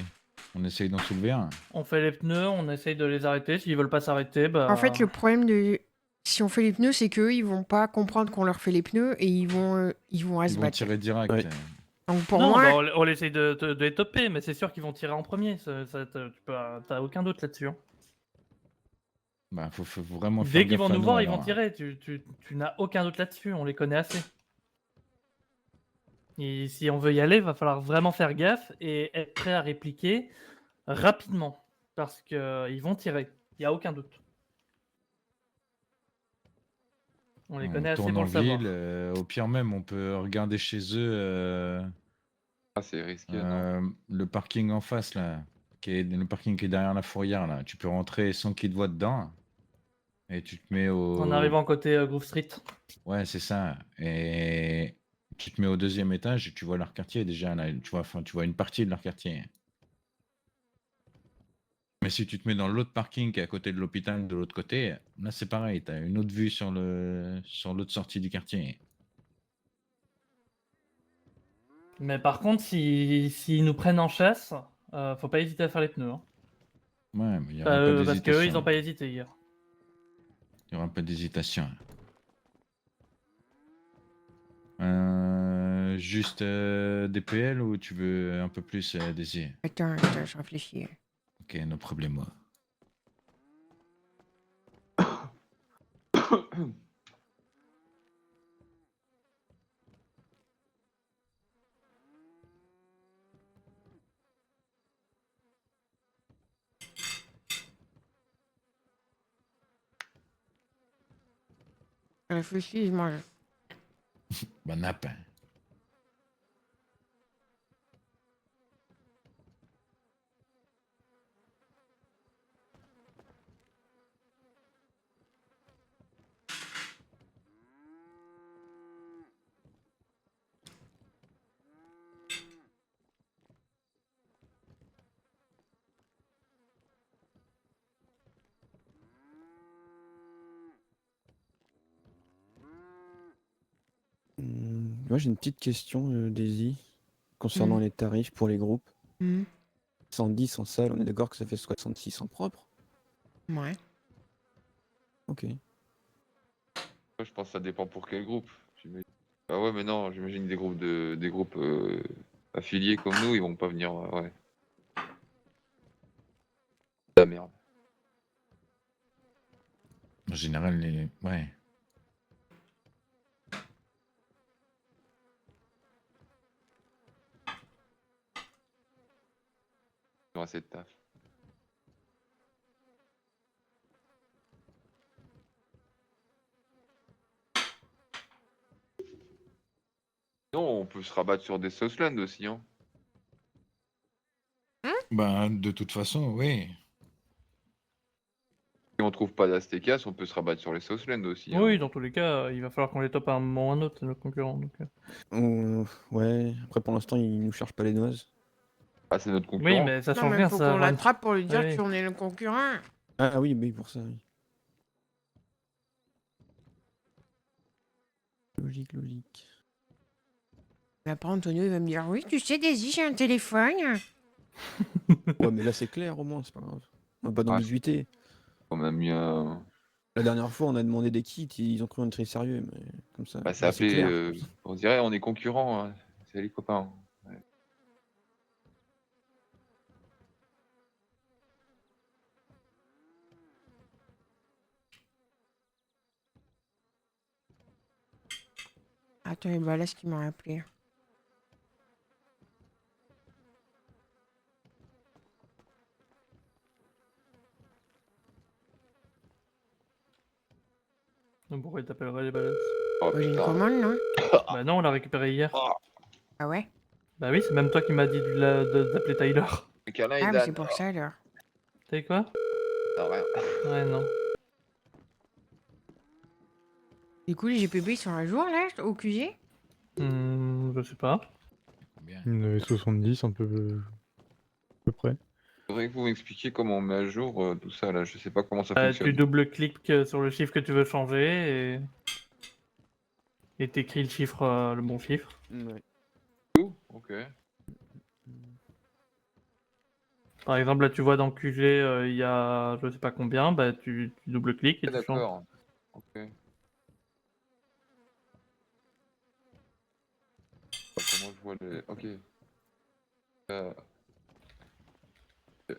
on essaye d'en soulever un. On fait les pneus, on essaye de les arrêter. S'ils veulent pas s'arrêter, bah. En fait, le problème de... Si on fait les pneus, c'est qu'eux, ils vont pas comprendre qu'on leur fait les pneus et ils vont à Ils se vont battre. tirer direct. Ouais. Donc pour non, moi, bah, on essaye de les topper, mais c'est sûr qu'ils vont tirer en premier. T'as aucun doute là-dessus. Hein. Bah, faut vraiment faire Dès qu'ils vont gaffe à nous voir, ils alors, vont hein. tirer. Tu n'as aucun doute là-dessus. On les connaît assez. Et si on veut y aller, va falloir vraiment faire gaffe et être prêt à répliquer rapidement. Parce qu'ils vont tirer. Il n'y a aucun doute. On les On connaît assez tourne pour en le savoir. ville, au pire même, on peut regarder chez eux Ah, c'est risqué, non? le parking en face, là, le parking qui est derrière la fourrière, là. Tu peux rentrer sans qu'ils te voient dedans, et tu te mets En au... arrivant côté Grove Street. Ouais, c'est ça. Et tu te mets au 2e étage et tu vois leur quartier déjà, là. Tu vois une partie de leur quartier. Mais si tu te mets dans l'autre parking qui est à côté de l'hôpital, de l'autre côté, là c'est pareil, tu as une autre vue sur l'autre sortie du quartier. Mais par contre, s'ils nous prennent en chasse, faut pas hésiter à faire les pneus. Hein. Ouais, mais il n'y aura pas Parce qu'eux, ils d'hésitation. ont pas hésité hier. Il n'y aura pas d'hésitation. Juste des PL ou tu veux un peu plus des... attends, je réfléchis. Ok, no problemo. Je réfléchis, je mange. Bon app. Moi j'ai une petite question, Daisy, concernant les tarifs pour les groupes. 110 en salle, on est d'accord que ça fait 66 en propre? Ouais. Ok. Je pense que ça dépend pour quel groupe. Ah ouais, mais non, j'imagine des groupes affiliés comme nous, ils vont pas venir. Ouais. La merde. En général, les... Ouais. Ils ont assez de taf. Non, on peut se rabattre sur des Southland aussi, hein. Ben, de toute façon, oui. Si on trouve pas d'Aztecas, on peut se rabattre sur les Southland aussi, hein. Oui, dans tous les cas, il va falloir qu'on les tope à un moment ou à un autre, nos concurrents. Donc... Ouais, après pour l'instant ils nous cherchent pas les noises. Ah, c'est notre Oui, concurrent. mais ça Non, change mais rien. faut Ça qu'on va- l'attrape pour lui dire Oui. qu'on est le concurrent. Ah oui, mais pour ça, oui. Logique. Mais après, Antonio, il va me dire, oui, tu sais, Daisy, j'ai un téléphone. Ouais, mais là c'est clair au moins, c'est pas grave. On a pas d'ambiguïté. On a mis un. La dernière fois, on a demandé des kits, ils ont cru qu'on était sérieux, mais comme ça. Bah, c'est là, c'est appelé. clair. On dirait on est concurrents, hein. C'est les copains. Ouais. Attends, il va là ce qu'il m'a appelé. Donc pourquoi il t'appellerait les balances Oh, J'ai une putain. commande, non? Bah non, on l'a récupéré hier. Ah ouais? Bah oui, c'est même toi qui m'as dit d'appeler Tyler. Le câlin, Ah, il mais a- c'est pour ça, alors. T'as quoi? Non, rien. Ouais, non. Du coup, les GPB, ils sont à jour, là, au QG? Je sais pas. Une 70 un peu... à peu près. Faudrait que vous m'expliquiez comment on met à jour tout ça là. Je sais pas comment ça Tu fonctionne. double-cliques sur le chiffre que tu veux changer et t'écris le chiffre, le bon chiffre. Ouais. Ok. Par exemple, là tu vois dans QG, il y a je sais pas combien, bah tu double-cliques et Ah, tu changes. d'accord. Ok. comment je vois les... Ok.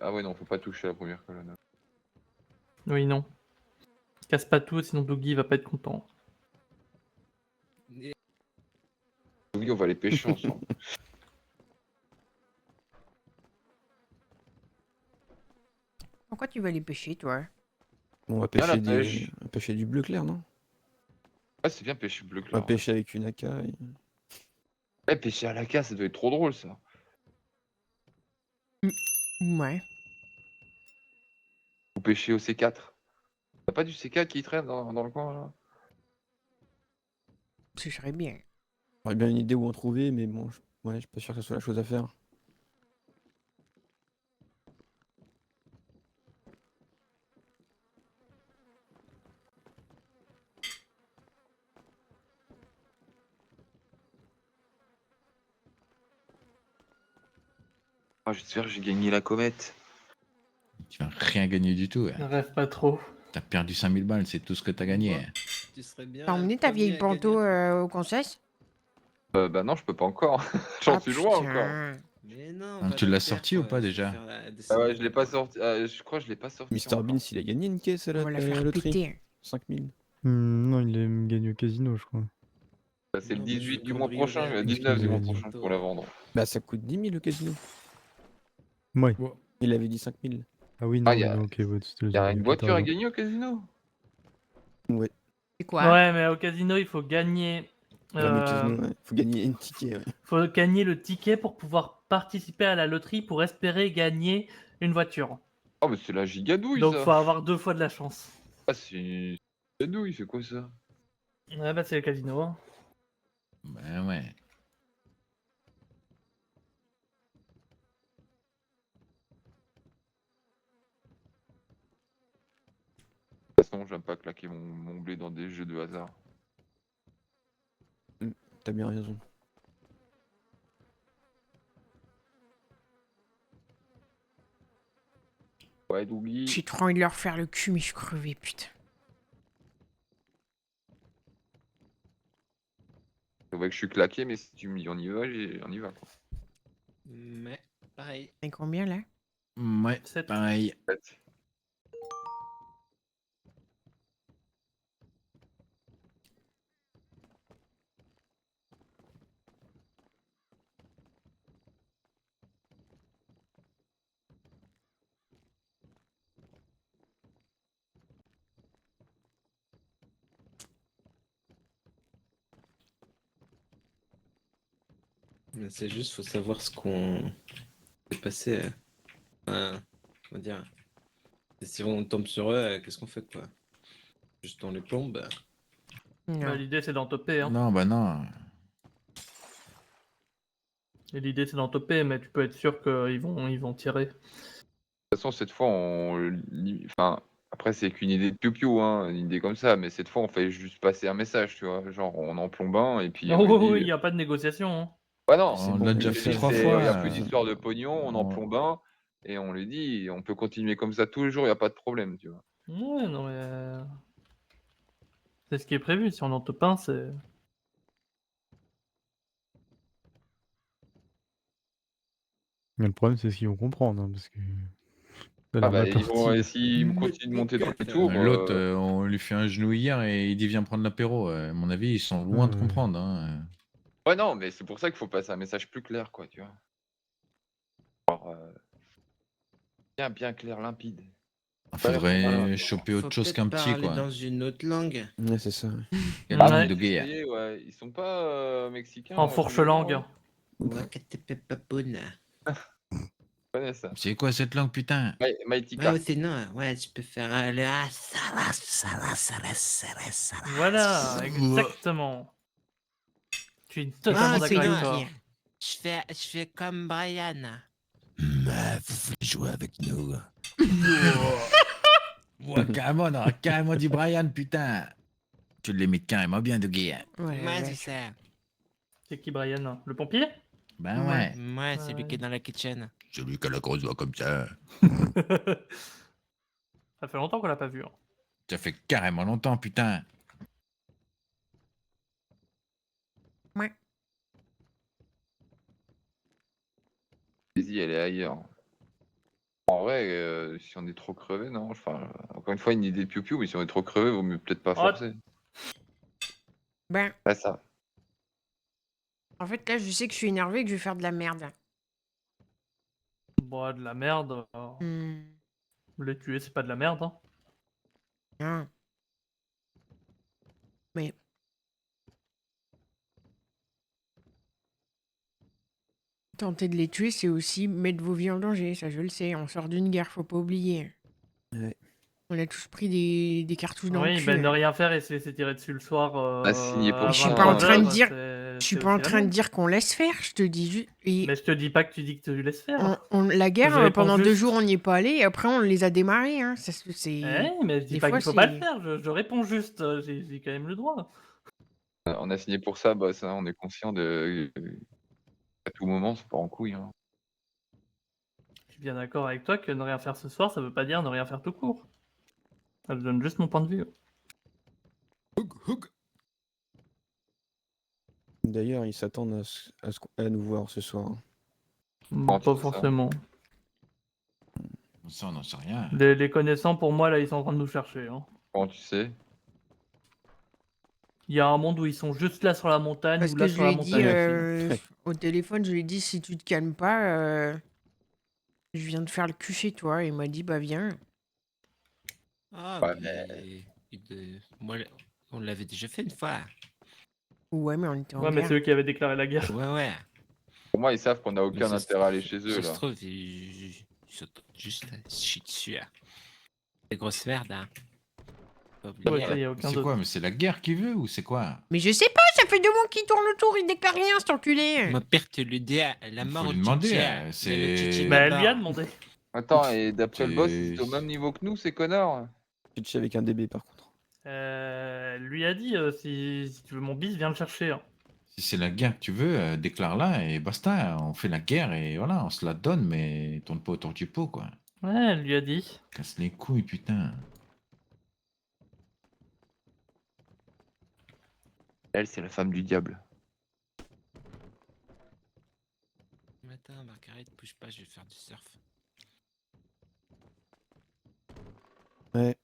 Ah ouais, non, faut pas toucher la première colonne. Oui, non. Casse pas tout, sinon Doogie va pas être content. Oui, on va les pêcher ensemble. Pourquoi tu vas les pêcher, toi? On va Bien la pêcher, pêche. on va pêcher du bleu clair, non? Ah, c'est bien pêcher bleu On va clair. pêcher avec une AK. Pêcher à la casse, ça doit être trop drôle ça. Ouais. Ou pêcher au C4. T'as pas du C4 qui traîne dans le coin là? Ce serait bien. J'aurais bien une idée où en trouver, mais bon, ouais, je suis pas sûr que ce soit la chose à faire. Ah, j'espère que j'ai gagné la comète. Tu vas rien gagner du tout. Ne rêve pas trop. T'as perdu 5000 balles, c'est tout ce que t'as gagné. Tu serais bien. T'as emmené ta vieille panto au concession? Bah non, je peux pas encore. J'en suis loin encore. putain. Mais non, Tu l'as sorti ou pas déjà? Ah ouais, je l'ai pas sorti. Je crois que je l'ai pas sorti. Mr Beans, il a gagné une caisse à On va la faire loterie. péter. 5000. Non, il a gagné au casino, je crois. Bah, c'est le Non, mais 18 le du mois cambrioleur, prochain, le il 19 du mois excusez-moi. prochain pour la vendre. Bah ça coûte 10 000 le casino. Ouais. Il avait dit 5000. Ah oui, non, Ah, y a- non, ok, ouais, c'était le Y a dernier une voiture à pétard, gagner au casino? Ouais. C'est quoi? Ouais, mais au casino, il faut gagner. Jamais le casino, ouais. Faut gagner une ticket, ouais. Faut gagner le ticket pour pouvoir participer à la loterie pour espérer gagner une voiture. Oh, mais c'est la gigadouille Donc ça! faut avoir 2 fois de la chance. Ah, c'est gigadouille, c'est quoi ça? Ouais, bah c'est le casino. Hein. Ben ouais. De toute façon, j'aime pas claquer mon blé dans des jeux de hasard. T'as bien raison. Ouais, Dougie. J'ai trop envie de leur faire le cul, mais je suis crevé, putain. C'est vrai que je suis claqué, mais si tu me dis on y va, on y va quoi. Mais pareil. C'est combien là? Ouais, Sept. pareil. Mais c'est juste, faut savoir ce qu'on s'est passé. Comment dire. Et si on tombe sur eux, qu'est-ce qu'on fait quoi? Juste on les plombe. Bah, Non. l'idée c'est d'en toper. Hein. Non, bah non. Et l'idée c'est d'en toper, mais tu peux être sûr qu'ils vont tirer. De toute façon, cette fois, enfin, après, c'est qu'une idée de piou-piou, hein, une idée comme ça, mais cette fois, on fait juste passer un message, tu vois. Genre, on en plombe un, et puis Oh, on lui oui, il dit... n'y a pas de négociation. Hein. Ouais, non, C'est On bon, l'a on déjà le fait fait, 3 c'est- fois. il n'y a plus d'histoire de pognon, on en on- plombe un, et on lui dit, on peut continuer comme ça tous les jours, il n'y a pas de problème, tu vois. Ouais, non mais... C'est ce qui est prévu, si on en tope un, c'est... Mais le problème, c'est ce qu'ils vont comprendre, hein, parce que. Ça a Ah l'air bah, mal ils vont, parti. s'ils continuent de monter dans les tours... L'autre, on lui fait un genou hier et il dit viens prendre l'apéro. À mon avis, ils sont loin de Ouais. comprendre. Hein. Ouais, non, mais c'est pour ça qu'il faut passer un message plus clair, quoi, tu vois. Alors, bien clair, limpide. Il faudrait voilà. choper Faut autre chose peut-être qu'un petit, parler quoi. dans une autre langue. Ouais, c'est ça. Quelle Ouais. langue de Vous guerre. voyez, ouais, ils sont pas mexicains. En fourche-langue. Wakatepepapouna. Je connais ça. C'est quoi cette langue, putain? Mighty Ouais, Cars. sinon, ouais, tu peux faire le Voilà, exactement. Je suis totalement d'accord avec toi. Je fais comme Brian. Vous voulez jouer avec nous? Ouais, carrément, non, carrément dit Brian, putain. Tu l'imites carrément bien de guerre. Ouais, Moi, ouais. c'est ça. C'est qui Brian? Le pompier? Ben ouais. Moi, c'est lui Ouais. qui est dans la kitchen. Celui qui a la grosse voix comme ça. Ça fait longtemps qu'on l'a pas vu. Hein. Ça fait carrément longtemps, putain. Vas-y, elle est ailleurs. En vrai, si on est trop crevé, non. Enfin, encore une fois, une idée de piou-piou, mais si on est trop crevé, vaut mieux peut-être pas Oh. forcer. Ben, Pas ça. en fait, là, je sais que je suis énervé et que je vais faire de la merde. Bon, de la merde. Hmm. Les tuer, c'est pas de la merde. Hein. Ah. Mais... Tenter de les tuer, c'est aussi mettre vos vies en danger, ça je le sais. On sort d'une guerre, faut pas oublier. Ouais. On a tous pris des cartouches dans le Oui, cul. ben ne rien faire et se laisser tirer dessus le soir. Ah, signé pour à Je suis 20, pas en 20 train de heures, dire- c'est- Je suis c'est pas en aussi la train de merde. dire qu'on laisse faire, je te dis juste. Et Mais je te dis pas que tu dis que tu laisses faire. la guerre, Je réponds pendant 2 juste. jours, on n'y est pas allé et après, on les a démarrés. Hein. Ça, c'est... Eh, mais je dis des pas fois, qu'il faut pas le c'est- faire, je réponds juste. J'ai quand même le droit. On a signé pour ça, bah ça, on est conscient de. À tout moment, c'est pas en couille. Hein. Je suis bien d'accord avec toi que ne rien faire ce soir, ça veut pas dire ne rien faire tout court. Ça me donne juste mon point de vue. D'ailleurs, ils s'attendent à nous voir ce soir. Pas forcément. Ça, on n'en sait rien. Les connaissants, pour moi, là, ils sont en train de nous chercher. Hein. Comment tu sais? Il y a un monde où ils sont juste là sur la montagne, Parce ou que là je sur lui la ai dit montagne aussi. au téléphone, je lui ai dit si tu te calmes pas, je viens de faire le cul chez toi. Et il m'a dit bah viens. Ah, Ouais, moi, on l'avait déjà fait une fois. Ouais, mais on était en Ouais, mais guerre. c'est eux qui avaient déclaré la guerre. Ouais, ouais. Pour moi, ils savent qu'on a Mais aucun ça se intérêt à aller chez Ça eux, se là. trouve, ils sont juste à se chier dessus. Hein. Des grosses merdes, hein. Pas oublier. Ouais, ça, y a aucun C'est doute. quoi? Mais c'est la guerre qu'il veut ou c'est quoi? Mais je sais pas, ça fait 2 mois qu'il tourne autour, il déclare rien, cet enculé. Mon père te le dit, la Il mort faut au lui demander, Tchétchène. c'est- Mais le Tchétchène Bah, est elle lui a mort. demandé. Attends, et d'après le boss, C'est- c'est au même niveau que nous, ces connards? Pitch avec un DB par contre. Elle lui a dit si tu veux mon bis, viens le chercher. Hein. Si c'est la guerre que tu veux, déclare-la et basta. On fait la guerre et voilà, on se la donne, mais tourne pas autour du pot, quoi. Ouais, elle lui a dit. Casse les couilles, putain. Elle, c'est la femme du diable. Attends, Margaret, bouge pas, je vais faire du surf. Ouais.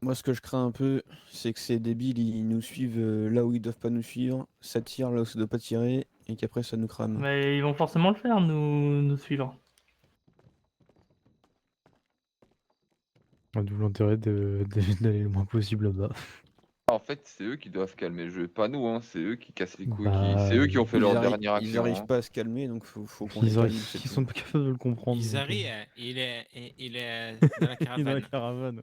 Moi, ce que je crains un peu, c'est que ces débiles, ils nous suivent là où ils doivent pas nous suivre, ça tire là où ça doit pas tirer, et qu'après ça nous crame. Mais ils vont forcément le faire, nous suivre. D'où l'intérêt d'aller le moins possible là-bas. En fait, c'est eux qui doivent calmer le jeu, pas nous, hein. C'est eux qui cassent les couilles. Bah, C'est eux qui ont fait Ils leur arrivent- dernière Ils action. arrivent hein. pas à se calmer, donc faut qu'on Ils, les arrivent- calibre, c'est ils tout. sont pas capables de le comprendre. donc, Isari, il est dans la il est dans la caravane. caravane.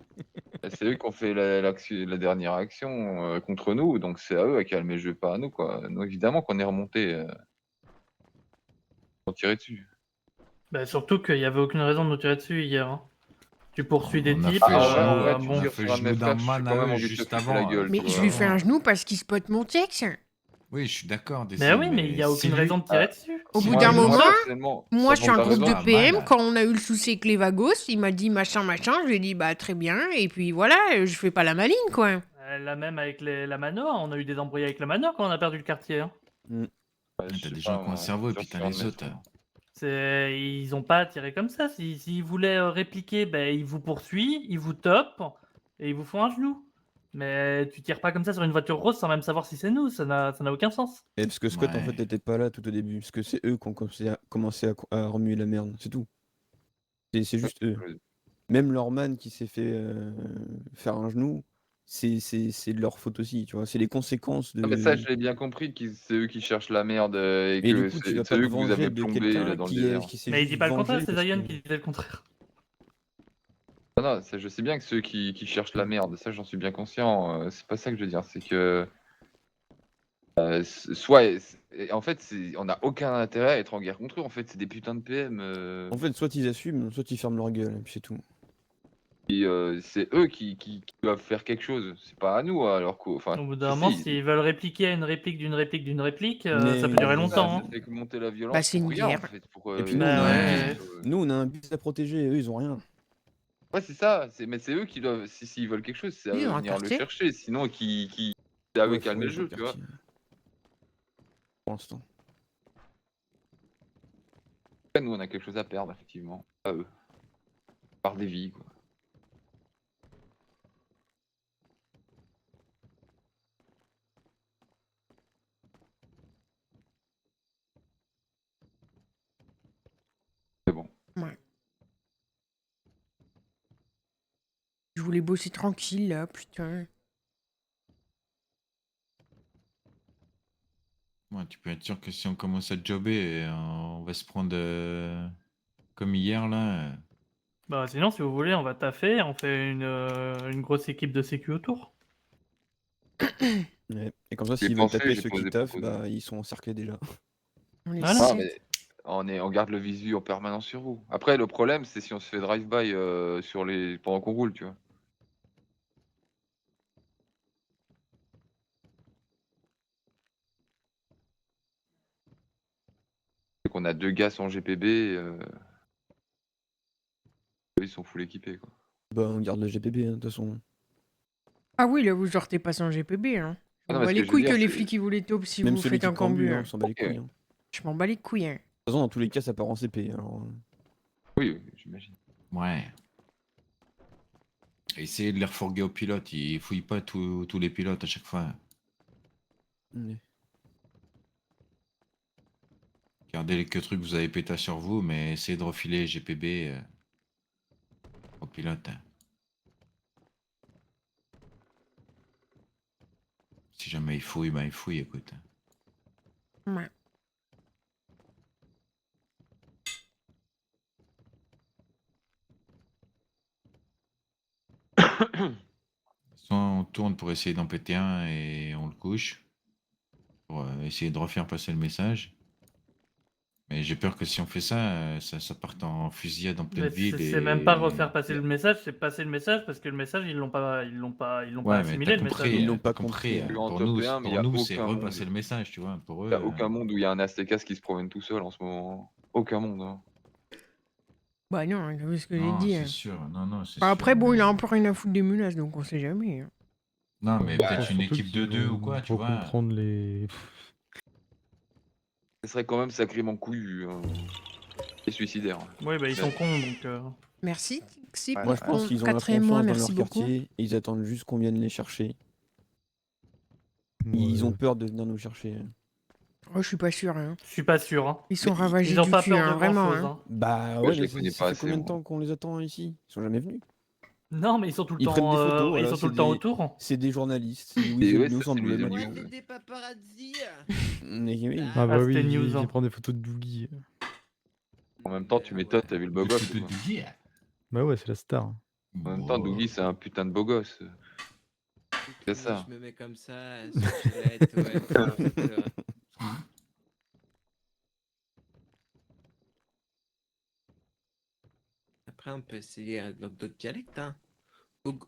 C'est eux qui ont fait la dernière action contre nous, donc c'est à eux à calmer le jeu, pas à nous, quoi. Nous, évidemment qu'on est remonté. On tirait dessus. Bah, surtout qu'il y avait aucune raison de nous tirer dessus hier. Hein. Tu poursuis des On a types. fait genou, ouais, tu bon. tires fait sur un de mes genou d'un frères, je suis man quand à même eux envie de te juste foutre la avant, gueule, Mais tu je vois. lui fais un genou parce qu'il spot mon texte. Oui, je suis d'accord. Mais Dessine, oui, mais il y a si aucune lui- raison de tirer dessus. Au si bout lui- d'un moment, personnellement, moi, ça je suis un t'as groupe raison. de PM. mal. Quand on a eu le souci avec les vagos, il m'a dit machin, machin. Je lui ai dit bah très bien. Et puis voilà, je fais pas la maline, quoi. La même avec la mano, hein. On a eu des embrouilles avec la mano quand on a perdu le quartier. Hein. Ouais, je T'as sais des pas, gens qui ont moi, un cerveau et sur putain un les de mes autres. frères. Ils ont pas tiré comme ça. S'ils voulaient répliquer, ben, ils vous poursuivent, ils vous topent et ils vous font un genou. Mais tu tires pas comme ça sur une voiture rose sans même savoir si c'est nous. Ça n'a aucun sens. Et parce que Scott, en Ouais. fait, n'était pas là tout au début, parce que c'est eux qui ont commencé à remuer la merde, c'est tout. C'est juste eux. Même leur man qui s'est fait faire un genou, c'est de leur faute aussi, tu vois. C'est les conséquences de. Ah, mais ça, je l'ai bien compris, c'est eux qui cherchent la merde et Et que du coup, tu vas c'est pas eux te que vous venger avez de plombé là quelqu'un dans le qui désert. s'est Mais il dit pas le contraire, vengé c'est parce Zion que- qui disait le contraire. Non, ça, je sais bien que ceux qui cherchent la merde, ça j'en suis bien conscient. C'est pas ça que je veux dire, c'est que en fait, on n'a aucun intérêt à être en guerre contre eux. En fait, c'est des putains de PM. En fait, soit ils assument, soit ils ferment leur gueule, et puis c'est tout. Et, c'est eux qui doivent faire quelque chose. C'est pas à nous, alors qu'au enfin. Au bout d'un si, moment, si, s'ils veulent répliquer à une réplique d'une réplique d'une réplique, Mais- ça peut durer ça, longtemps. ça hein. fait que monter la violence Bah, c'est pour une rien, guerre. en fait. Pour, Et puis nous, Bah on a un ouais. bis- nous, on a un bis à protéger, eux, ils ont rien. Ouais, c'est ça. Mais c'est eux qui doivent. S'ils veulent quelque chose, c'est à Oui, eux ils de ont un venir le quartier. chercher. Sinon, c'est à eux Ouais, de calmer le faut jeu, aller tu dans vois. quartier. Pour l'instant. Après, nous, on a quelque chose à perdre, effectivement. Pas eux. Par des vies, quoi. C'est bon. Ouais. Je voulais bosser tranquille, là, putain. Ouais, tu peux être sûr que si on commence à jobber, on va se prendre comme hier là. Bah sinon, si vous voulez, on va taffer, on fait une grosse équipe de sécu autour. Ouais. Et comme ça, J'y ai s'ils veulent pensé, taper j'ai ceux posé qui taffent, proposition. bah, ils sont encerclés déjà. On les Voilà. Ah, sait. mais on garde le visu en permanence sur vous. Après, le problème, c'est si on se fait drive-by pendant qu'on roule, tu vois. C'est qu'on a 2 gars sans GPB, eux, ils sont full équipés, quoi. Bah, on garde le GPB, hein, de toute façon. Ah oui, là, vous sortez pas sans GPB, hein. Ah Je non, m'en mais bats ce les que je veux couilles que dire, les c'est... flics ils vous les taupent si Même vous celui faites qui un prend le but, cambu. hein, on Hein. s'en bat les Ok. couilles. Hein. De Je m'en bats les couilles, hein. toute façon, dans tous les cas, ça part en CP. Alors... Oui, j'imagine. Ouais. Essayez de les refourguer aux pilotes, ils fouillent pas tous les pilotes à chaque fois. Ouais. Gardez les que trucs que vous avez pété sur vous, mais essayez de refiler GPB aux pilotes. Si jamais ils fouillent, ben ils fouillent, écoute. Ouais. Soit on tourne pour essayer d'en péter un et on le couche. Pour essayer de refaire passer le message. Mais j'ai peur que si on fait ça, ça parte en fusillade en pleine Mais ville c'est même pas refaire et... passer le message, c'est passer le message parce que le message ils l'ont pas Ouais, mais assimilé t'as le message. compris, Ils l'ont t'as pas compris. compris. Je vais en Pour topper un, mais il y a nous, c'est aucun monde. repasser le message, tu vois. Pour eux, Il n'y a aucun monde où il y a un Aztecas qui se promène tout seul en ce moment. Aucun monde. Hein. Bah non, t'as vu ce que j'ai non, dit. c'est Hein. sûr. Non, c'est Bah, sûr. après, bon, mais- il a un peu rien à foutre des menaces, donc on sait jamais. Hein. Non, mais Je peut-être pense une surtout équipe de qu'ils deux vont ou quoi, tu pas vois. comprendre les... Ce serait quand même sacrément couillu et suicidaire. Oui, bah ils sont cons donc. Merci, Tixi, Ouais, pour Moi, je pense ton qu'ils ont la quatrième mois, confiance dans merci leur beaucoup. quartier et ils attendent juste qu'on vienne les chercher. Ils ont peur de venir nous chercher. Oh, je suis pas sûr. Hein. Je suis pas sûr. Hein. Ils sont Mais ravagés Ils ont du pas cul, peur hein, de vraiment. grand chose. Hein. Hein. Bah Ouais, ouais, je mais les connais ça pas fait assez, combien de moi. temps qu'on les attend ici? Ils sont jamais venus. Non, mais ils sont tout le Ils prennent temps. des photos, Ils voilà, sont tout c'est le temps des- autour. C'est des journalistes, c'est Et Weasel ouais, News ça, en c'est bleu Weasel maintenant. News. des paparazzi. Mais oui. Ah bah Ah, oui, c'était news, il hein. prend des photos de Dougie. En même temps, tu m'étonnes, t'as vu le beau Des gosse photos ou quoi? de Dougie. Bah ouais, c'est la star. En même temps, Dougie, c'est un putain de beau gosse. C'est ça. Je me mets comme ça, sur Gillette, ouais. Putain. Après, on peut essayer dans d'autres dialectes, hein. Oug,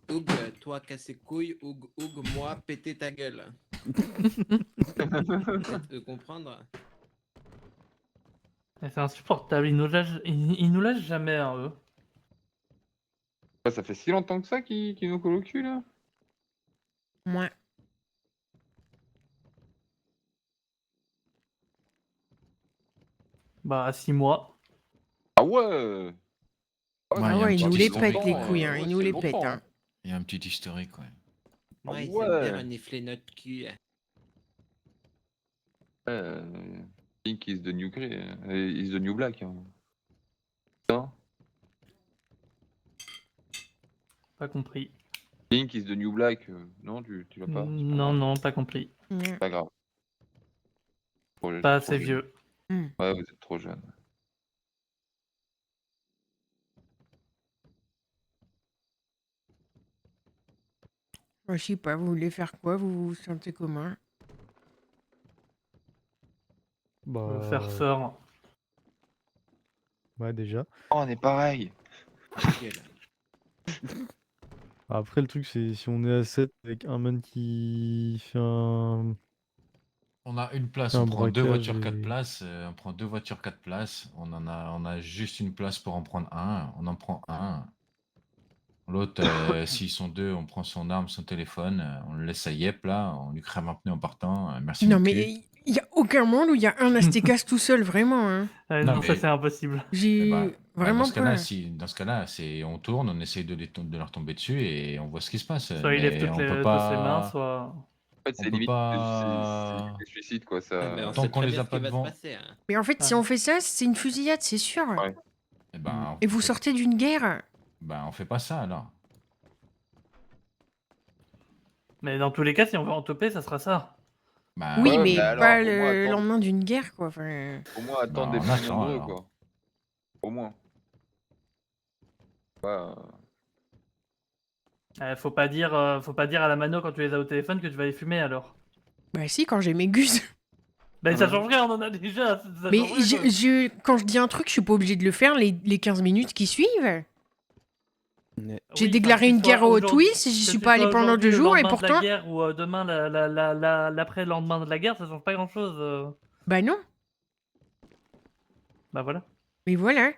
toi casser couilles, Oug, moi péter ta gueule. Peut-être de comprendre. Et c'est insupportable, ils nous lâchent jamais, hein, eux. Ouais, ça fait si longtemps que ça qu'ils nous collent au cul, là? Ouais. Bah, 6 mois. Ah ouais! Ouais, il y a Ah un ouais, ils petit nous les historique, pètent, les ouais. couilles, hein. Ils nous c'est les longtemps, pètent, hein. hein. Il y a un petit historique, ouais. Moi, Ah ils ouais. aiment bien renifler notre cul. Pink is the new grey, is the new black. Hein. Non? Pas compris. Pink is the new black. Non, tu l'as pas? C'est pas Non, grave. non, pas compris. Ouais. Pas grave. Pas Trop assez jeune. vieux. Ouais, vous êtes trop jeune. Je sais pas, vous voulez faire quoi? Vous vous sentez comment? Bah... Faire sort. Ouais, déjà. Oh, on est pareil. Après, le truc, c'est si on est à 7 avec un man qui fait un... On a une place, C'est on un prend deux braquage voitures, 4 et- places. On prend deux voitures, 4 places. On a juste une place pour en prendre un. On en prend un. L'autre, s'ils sont deux, on prend son arme, son téléphone, on le laisse à Yep là, on lui crève un pneu en partant. Merci Non, mon cul. mais Il y a aucun monde où il y a un Aztecas tout seul, vraiment. Hein. Non, Non, ça mais- c'est impossible. J'ai Eh ben, vraiment dans ce cas-là, pas. dans ce cas-là, on tourne, on essaye de leur tomber dessus et on voit ce qui se passe. Soit il lève Mais toutes on les peut de ses mains, pas, soit. En fait, on c'est peut limite pas. des suicides, quoi. Ah, Ça... mais on Tant sait qu'on très les bien a ce pas qui va se devant. passer, hein. Mais en fait, si Ouais. on fait ça, c'est une fusillade, c'est sûr. Ouais. Eh ben, Et vous sortez d'une guerre. on fait pas ça alors. Mais dans tous les cas, si on veut en toper, ça sera ça. Bah, Oui, ouais, mais mais alors, pas au moins, le attends. lendemain d'une guerre, quoi. Enfin... Au moins, attendre Bah, des on plus attend, nombreux, alors. quoi. Au moins. Bah, Faut pas dire à la mano quand tu les as au téléphone que tu vas les fumer alors. Bah si, quand j'ai mes gus. Bah ça change rien, on en a déjà. Ça Mais change rien, quoi. quand je dis un truc, je suis pas obligé de le faire les 15 minutes qui suivent. Ouais. J'ai Oui, déclaré enfin, une que tu sois guerre au aujourd'hui- Twist, j'y que suis tu pas allé sois pendant aujourd'hui 2 le jours et lendemain de la pourtant... guerre ou demain l'après-lendemain de la guerre, ça change pas grand chose. Bah non, Bah voilà. mais voilà.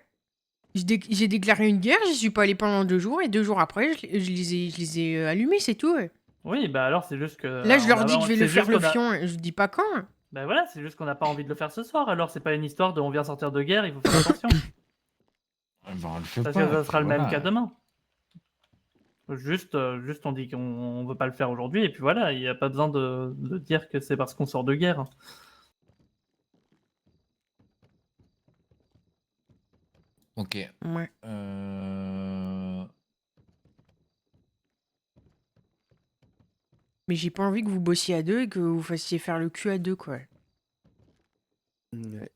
J'ai déclaré une guerre, j'y suis pas allé pendant 2 jours et 2 jours après, je les ai allumés, c'est tout. Oui, bah alors c'est juste que. Là, je on leur a- dis que je vais c'est le faire juste le qu'on a- fion, je dis pas quand. Bah voilà, c'est juste qu'on n'a pas envie de le faire ce soir. Alors c'est pas une histoire de on vient sortir de guerre, il faut faire attention. on le fait Parce pas, que ça et sera puis le même voilà. cas demain. Juste on dit qu'on veut pas le faire aujourd'hui et puis voilà, il n'y a pas besoin de dire que c'est parce qu'on sort de guerre. Ok. Ouais. Mais j'ai pas envie que vous bossiez à 2 et que vous fassiez faire le cul à 2, quoi. Ouais.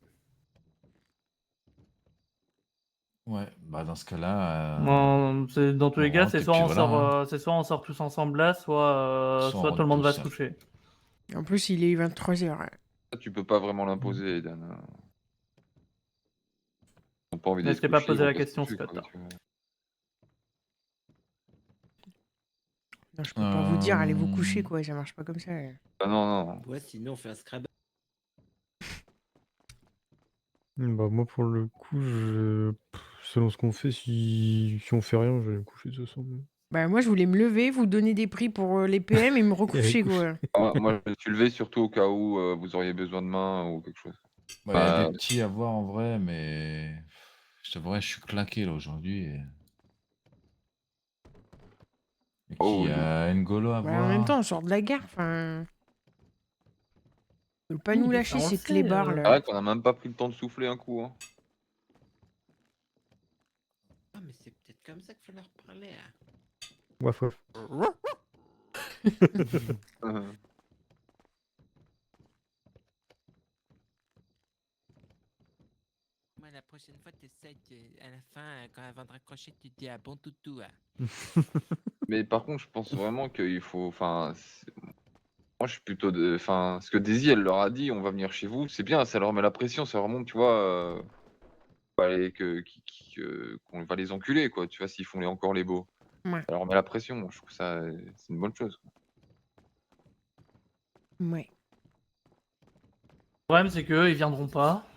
Ouais, bah dans ce cas-là. Bon, dans tous les on cas, rentre et puis voilà. c'est soit on sort tous ensemble là, soit Soit on tout le monde rentre va tous, se coucher. En plus, il est 23h. ça, tu peux pas vraiment l'imposer, Eden. Ils ont pas envie Mais d'être je t'ai pas couchés, ils posé vont la pas se question, coucher, Scott. quoi, tu vois. Non, je peux pas vous dire, allez vous coucher, quoi, ça marche pas comme ça. Ah non, non. Ouais, sinon on fait un Scrabble. Bah moi pour le coup, selon ce qu'on fait, si on fait rien, je vais me coucher de toute façon. Bah moi, je voulais me lever, vous donner des prix pour les PM et me recoucher, quoi. Moi, je me suis levé surtout au cas où vous auriez besoin de main ou quelque chose. Bah, il y a Bah, des petits à voir en vrai, mais je t'avouerais, je suis claqué là aujourd'hui. Et Oh, qui a N'Golo à Bah, voir. en même temps, on sort de la guerre, enfin... Ils veulent pas Oui, nous mais lâcher, ça, on ces le sait, clébards, c'est là. vrai qu'on a même pas pris le temps de souffler un coup. Hein. Ah, mais c'est peut-être comme ça qu'il faut leur parler. Hein. Waf waf. Moi, la prochaine fois, t'essayes à la fin, quand avant de raccrocher, tu dis un bon toutou. Hein. Mais par contre, je pense vraiment qu'il faut. Enfin, moi, je suis plutôt de. Enfin, ce que Daisy, elle leur a dit, on va venir chez vous, c'est bien, ça leur met la pression, ça leur montre, tu vois, qu'on va les enculer, quoi, tu vois, s'ils font encore les beaux. Ouais. Ça leur met la pression, je trouve que ça, c'est une bonne chose. Quoi. Ouais. Le problème, c'est qu'eux, ils viendront pas.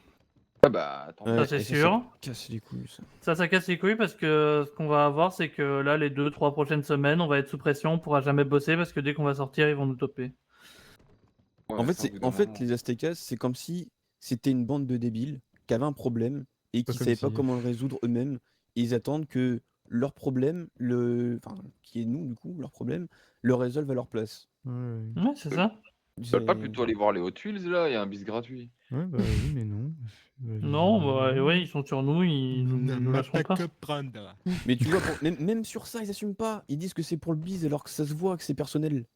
Ah bah, attends. Ça, c'est sûr. Casse les couilles, ça. Ça casse les couilles parce que ce qu'on va avoir, c'est que là, les 2-3 prochaines semaines, on va être sous pression, on pourra jamais bosser parce que dès qu'on va sortir, ils vont nous toper. Ouais, En fait, ça, au bout d'un en fait moment. les Aztecas, c'est comme si c'était une bande de débiles qui avaient un problème et qui Pas comme savaient pas si. comment le résoudre eux-mêmes. Et ils attendent que leur problème, enfin, qui est nous, du coup, leur problème, le résolve à leur place. Ouais, Ouais, c'est ça. Ils veulent pas plutôt aller voir les Hot Wheels, là, il y a un bis gratuit. ouais, bah oui, mais non. Non, bah ouais, ils sont sur nous, ils nous lâcheront pas. Mais tu vois, même sur ça, ils assument pas. Ils disent que c'est pour le bise alors que ça se voit que c'est personnel.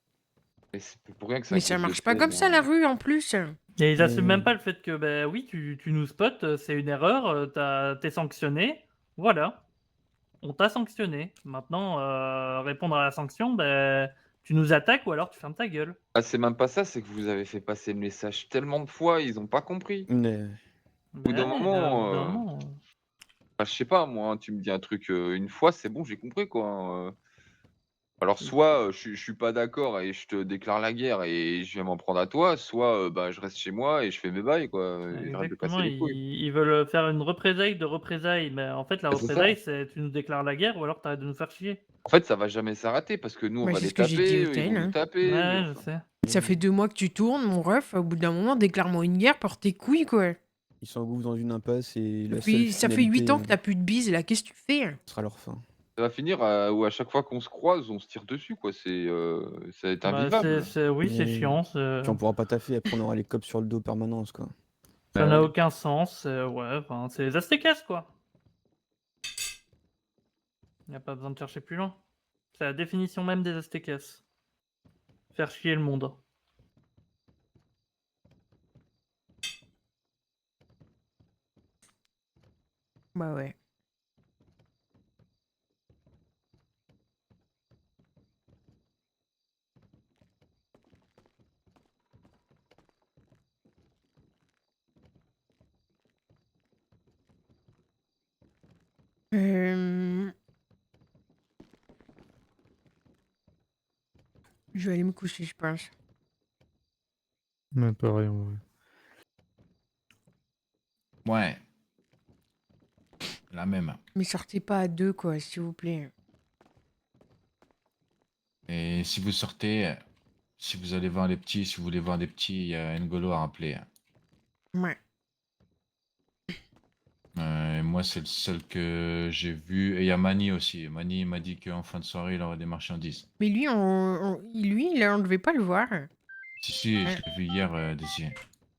Mais c'est pour rien que Mais ça marche pas comme ça, la rue, en plus. Et ils assument même pas le fait que, bah oui, tu nous spots, c'est une erreur, t'es sanctionné, voilà. On t'a sanctionné. Maintenant, répondre à la sanction, bah, tu nous attaques ou alors tu fermes ta gueule. Ah, c'est même pas ça, c'est que vous avez fait passer le message tellement de fois, ils ont pas compris. Mais... Au bout d'un moment, enfin, je sais pas, moi, hein, tu me dis un truc une fois, c'est bon, j'ai compris, quoi. Hein. Alors, soit je suis pas d'accord et je te déclare la guerre et je vais m'en prendre à toi, soit bah, je reste chez moi et je fais mes bails, quoi. Et j'arrête de casser Exactement, les couilles. ils veulent faire une représailles de représailles, mais en fait, la Bah, c'est ça. représaille, c'est tu nous déclares la guerre ou alors t'arrêtes de nous faire chier. En fait, ça va jamais s'arrêter parce que nous, on Bah, va c'est les ce que j'ai dit taper, au eux, ils vont Tain, nous hein. taper. Ouais, mais je enfin, sais. Ça fait 2 mois que tu tournes, mon ref. Au bout d'un moment, déclare-moi une guerre, porte tes couilles, quoi. Ils s'engouffrent dans une impasse et la Puis, seule ça fait 8 ans que finalité, t'as plus de bise, là. Qu'est-ce que tu fais? ce sera leur fin. Ça va finir où à chaque fois qu'on se croise, on se tire dessus, quoi. Ça va être Bah, invivable. oui, c'est Mais chiant. Puis on pourra pas taffer, après on aura les cops sur le dos permanence, quoi. Ça n'a aucun sens. Ouais, enfin, c'est les Aztecas, quoi. Y a pas besoin de chercher plus loin. C'est la définition même des Aztecas. Faire chier le monde. Bah ouais. Je vais aller me coucher, je pense. Ouais, pareil, en vrai. Ouais. La même. Mais sortez pas à 2, quoi, s'il vous plaît. Et si vous sortez, si vous allez voir les petits, si vous voulez voir des petits, il y a N'Golo à rappeler. Ouais. Moi, c'est le seul que j'ai vu. Et il y a Mani aussi. Mani m'a dit qu'en fin de soirée, il aurait des marchandises. Mais lui, on devait pas le voir. Si, je l'ai vu hier, Désir.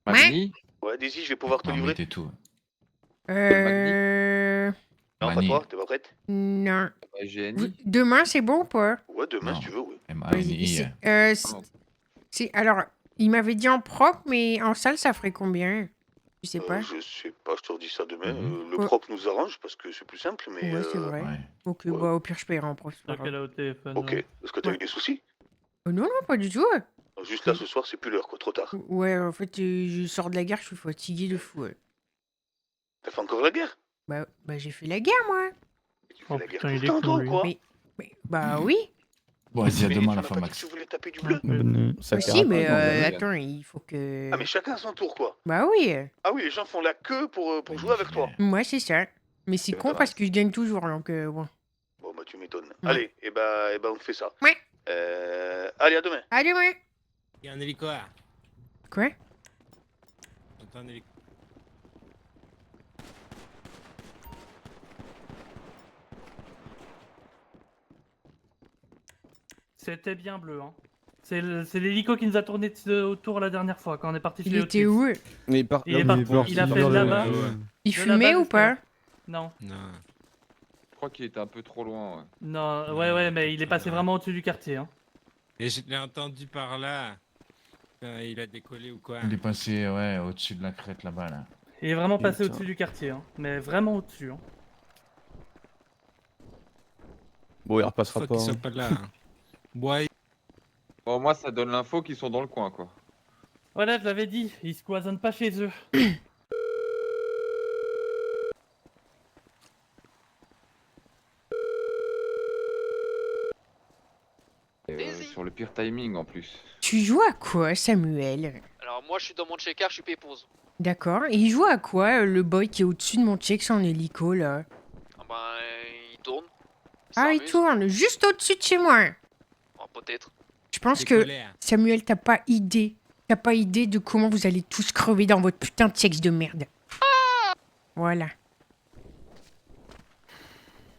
Magni? Ouais, Daisy, je vais pouvoir te livrer. Marmite et tout. Non, pas Mani. toi, t'es pas prête? Non. GNI. Demain, c'est bon ou pas? Ouais, demain, si tu veux, oui. M-A-N-I. Alors, il m'avait dit en propre, mais en salle, ça ferait combien? Je sais pas. Je sais pas, je te redis ça demain. Le Ouais. propre nous arrange parce que c'est plus simple, mais. Ouais, c'est vrai. Ok, bah au pire, je paierai en propre. c'est pas Tant qu'elle grave. a au téléphone. Ok. Est-ce que t'as eu des soucis? Non, non, pas du tout. Juste là, ce soir, c'est plus l'heure, quoi, trop tard. Ouais, en fait, je sors de la gare, je suis fatigué de fou. Ouais. T'as fait encore la guerre? Bah, j'ai fait la guerre, moi. Tu fais la guerre putain, tout il le est temps, con, toi, ou lui. quoi? Bah oui. Bon, vas-y, à Mais demain, tu la m'as femme pas dit Max. que tu voulais taper du bleu? Ça Bah fait si, mais rapidement, attends, il faut que... Ah, mais chacun à son tour, quoi. Bah oui. Ah oui, les gens font la queue pour jouer avec toi. Moi, c'est ça. Mais c'est con parce que je gagne toujours, donc bon. Bon, bah, tu m'étonnes. Ouais. Allez, et bah, on fait ça. Ouais. Allez, à demain. À demain. Il y a un hélico là. Quoi? J'entends un hélico. C'était bien bleu, hein. C'est l'hélico qui nous a tourné autour la dernière fois quand on est parti Il chez était Otis. où? Mais par... Il est parti, il a fait de là-bas. Il De fumait là-bas ou pas? Non. Je crois qu'il était un peu trop loin. Ouais. Non, ouais, mais il est passé vraiment au-dessus du quartier, hein. Et je l'ai entendu par là. Il a décollé ou quoi? Il est passé, ouais, au-dessus de la crête là-bas, là. Il est vraiment passé Putain. au-dessus du quartier, hein. Mais vraiment au-dessus, hein. Bon, il repassera Faut pas. qu'il soit hein. pas là. Ouais. Bon, moi, ça donne l'info qu'ils sont dans le coin, quoi. Voilà, je l'avais dit, ils se cloisonnent pas chez eux. Et, sur le pire timing, en plus. Tu joues à quoi, Samuel? Alors moi je suis dans mon checker, je suis pépose. D'accord. Et il joue à quoi, le boy qui est au-dessus de mon check en hélico, là? Ah ben il tourne. Ah, il s'amuse. tourne juste au-dessus de chez moi. Oh, peut-être. Je pense que, Décollé, hein. Samuel, t'as pas idée. T'as pas idée de comment vous allez tous crever dans votre putain de sexe de merde. Voilà.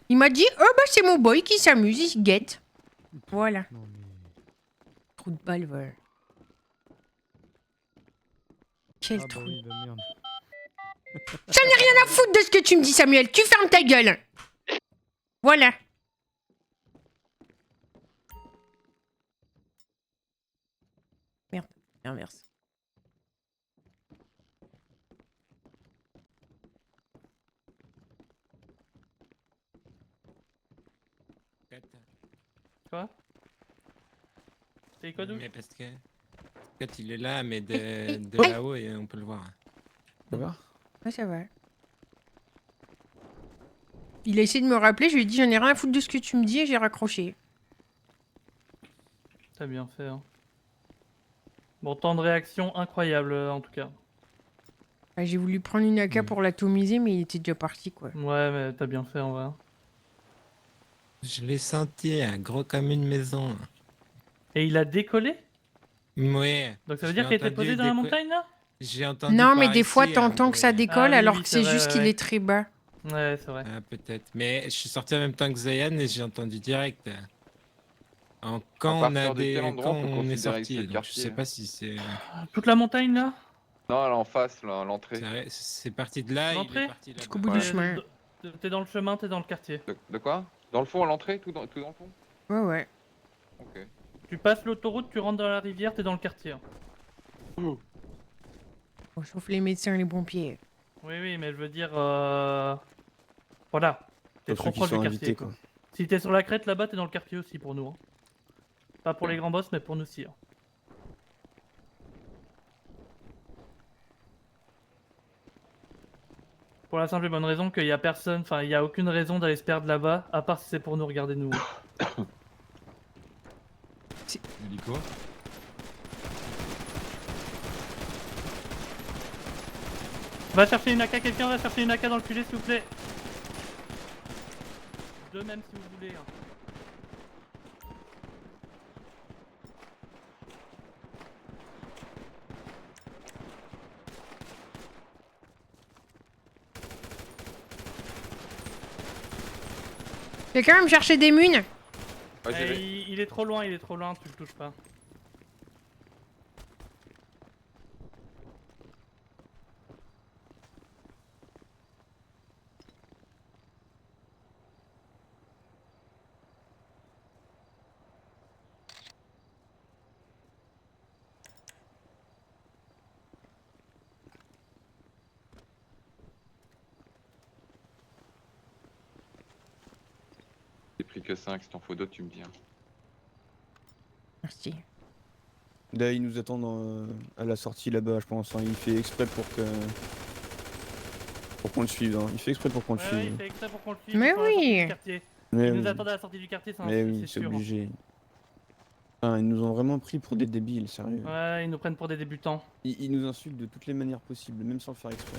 Il m'a dit, oh bah c'est mon boy qui s'amuse, il se guette. Voilà. Non, mais... Trou de balle, voilà. Quel Ah bah trou. oui, bah merde. Ça n'a rien à foutre de ce que tu me dis, Samuel. Tu fermes ta gueule. Voilà. Merde, l'inverse. Quoi? C'est quoi d'où? Mais parce que quand il est là, mais de Oh. là-haut, et on peut le voir. Ça va? Ouais, ça va. Il a essayé de me rappeler, je lui ai dit, j'en ai rien à foutre de ce que tu me dis et j'ai raccroché. T'as bien fait, hein. Bon, temps de réaction incroyable, en tout cas. Ah, j'ai voulu prendre une AK pour l'atomiser, mais il était déjà parti, quoi. Ouais, mais t'as bien fait, en vrai. Je l'ai senti, gros comme une maison. Et il a décollé? Ouais. Donc ça veut j'ai dire qu'il était entendu posé dans des la co- montagne là? J'ai entendu Non, mais par des fois, ici un t'entends que ça bruit. décolle Ah oui, alors oui, que c'est c'est vrai, juste ouais, qu'il ouais. est très bas. Ouais, c'est vrai. Ah, peut-être. Mais je suis sorti en même temps que Zayan et j'ai entendu direct. Quand on a partir de quel des, endroit quand on peut on est considérer que c'est sorti, le donc je sais quartier? pas si c'est. Toute la montagne là? Non, là en face, là, à l'entrée. C'est parti de là, il est L'entrée? parti là-bas. Jusqu'au bout du Ouais. chemin. T'es dans le chemin, t'es dans le quartier. De quoi? Dans le fond, à l'entrée? Tout dans le fond? Ouais, ouais. Ok. Tu passes l'autoroute, tu rentres dans la rivière, t'es dans le quartier. hein. On chauffe les médecins et les pompiers. Oui, oui, mais je veux dire, voilà, t'es Pour trop ceux qui proche du sont quartier. invités, quoi. Si t'es sur la crête là-bas, t'es dans le quartier aussi pour nous. hein. Pas pour les grands boss, mais pour nous aussi. hein. Pour la simple et bonne raison qu'il y a personne, enfin, il y a aucune raison d'aller se perdre là-bas, à part si c'est pour nous regarder nous. Hélico. Va chercher une AK, quelqu'un va chercher une AK dans le QG s'il vous plaît. Deux même si vous voulez. hein. Quelqu'un va me chercher des munes. Il est trop loin, tu le touches pas. J'ai pris que 5, si t'en faut d'autres, tu me dis. hein. Merci. Là, il nous attend à la sortie là-bas, je pense. hein. Il fait exprès pour qu'on le suive. hein. Il fait exprès pour qu'on le Ouais, suive. il fait exprès pour qu'on le suive. Mais il faut la sortie oui. du quartier. Mais Il oui. nous attendent à la sortie du quartier, c'est Mais oui, c'est c'est sûr. hein. obligé. Ah, ils nous ont vraiment pris pour des débiles, sérieux. Ouais, ils nous prennent pour des débutants. Ils nous insultent de toutes les manières possibles, même sans le faire exprès.